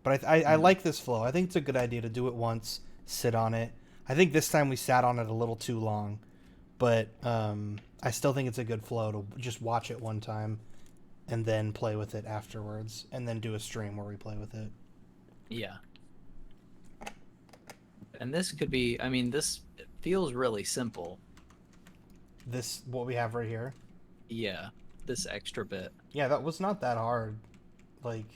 [SPEAKER 1] But I like this flow. I think it's a good idea to do it once, sit on it. I think this time we sat on it a little too long, but I still think it's a good flow to just watch it one time and then play with it afterwards, and then do a stream where we play with it.
[SPEAKER 2] Yeah. And this could be, I mean, this feels really simple.
[SPEAKER 1] This, what we have right here.
[SPEAKER 2] Yeah. This extra bit.
[SPEAKER 1] Yeah, that was not that hard. Like,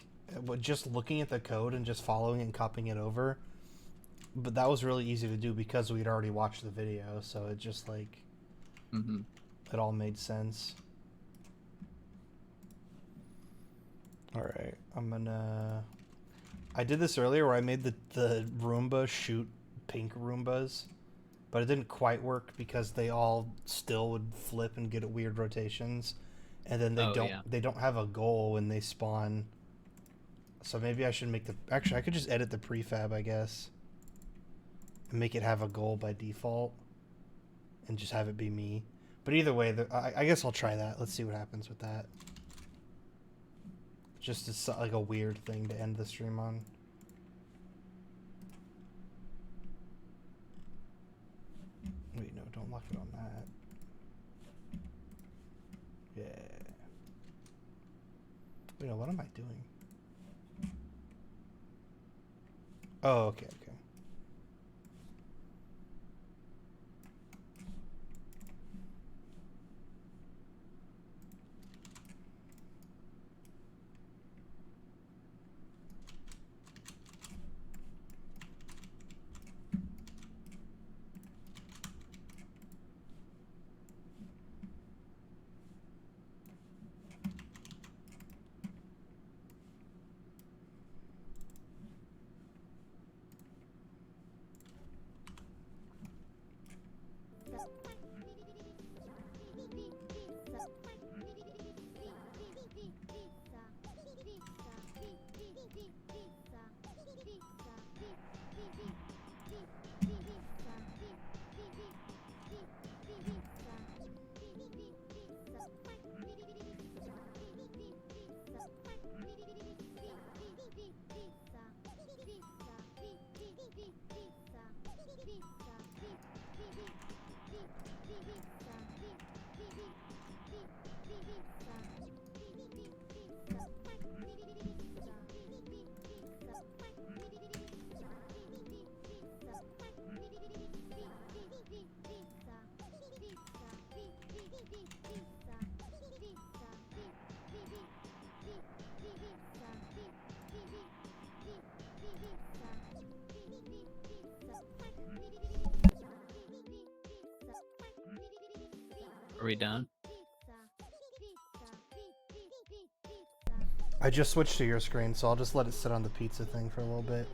[SPEAKER 1] just looking at the code and just following it and copying it over. But that was really easy to do because we'd already watched the video, so it just, like,
[SPEAKER 2] Mm-hmm.
[SPEAKER 1] it all made sense. Alright, I did this earlier where I made the Roomba shoot pink Roombas, but it didn't quite work because they all still would flip and get weird rotations, and then they don't have a goal when they spawn. So maybe I should actually I could just edit the prefab, I guess, and make it have a goal by default, and just have it be me. But either way, I guess I'll try that. Let's see what happens with that. Just as like a weird thing to end the stream on. Wait, no, don't lock it on that. Yeah. Wait, no, what am I doing? Oh, okay, okay.
[SPEAKER 2] Are we done?
[SPEAKER 1] I just switched to your screen, so I'll just let it sit on the pizza thing for a little bit.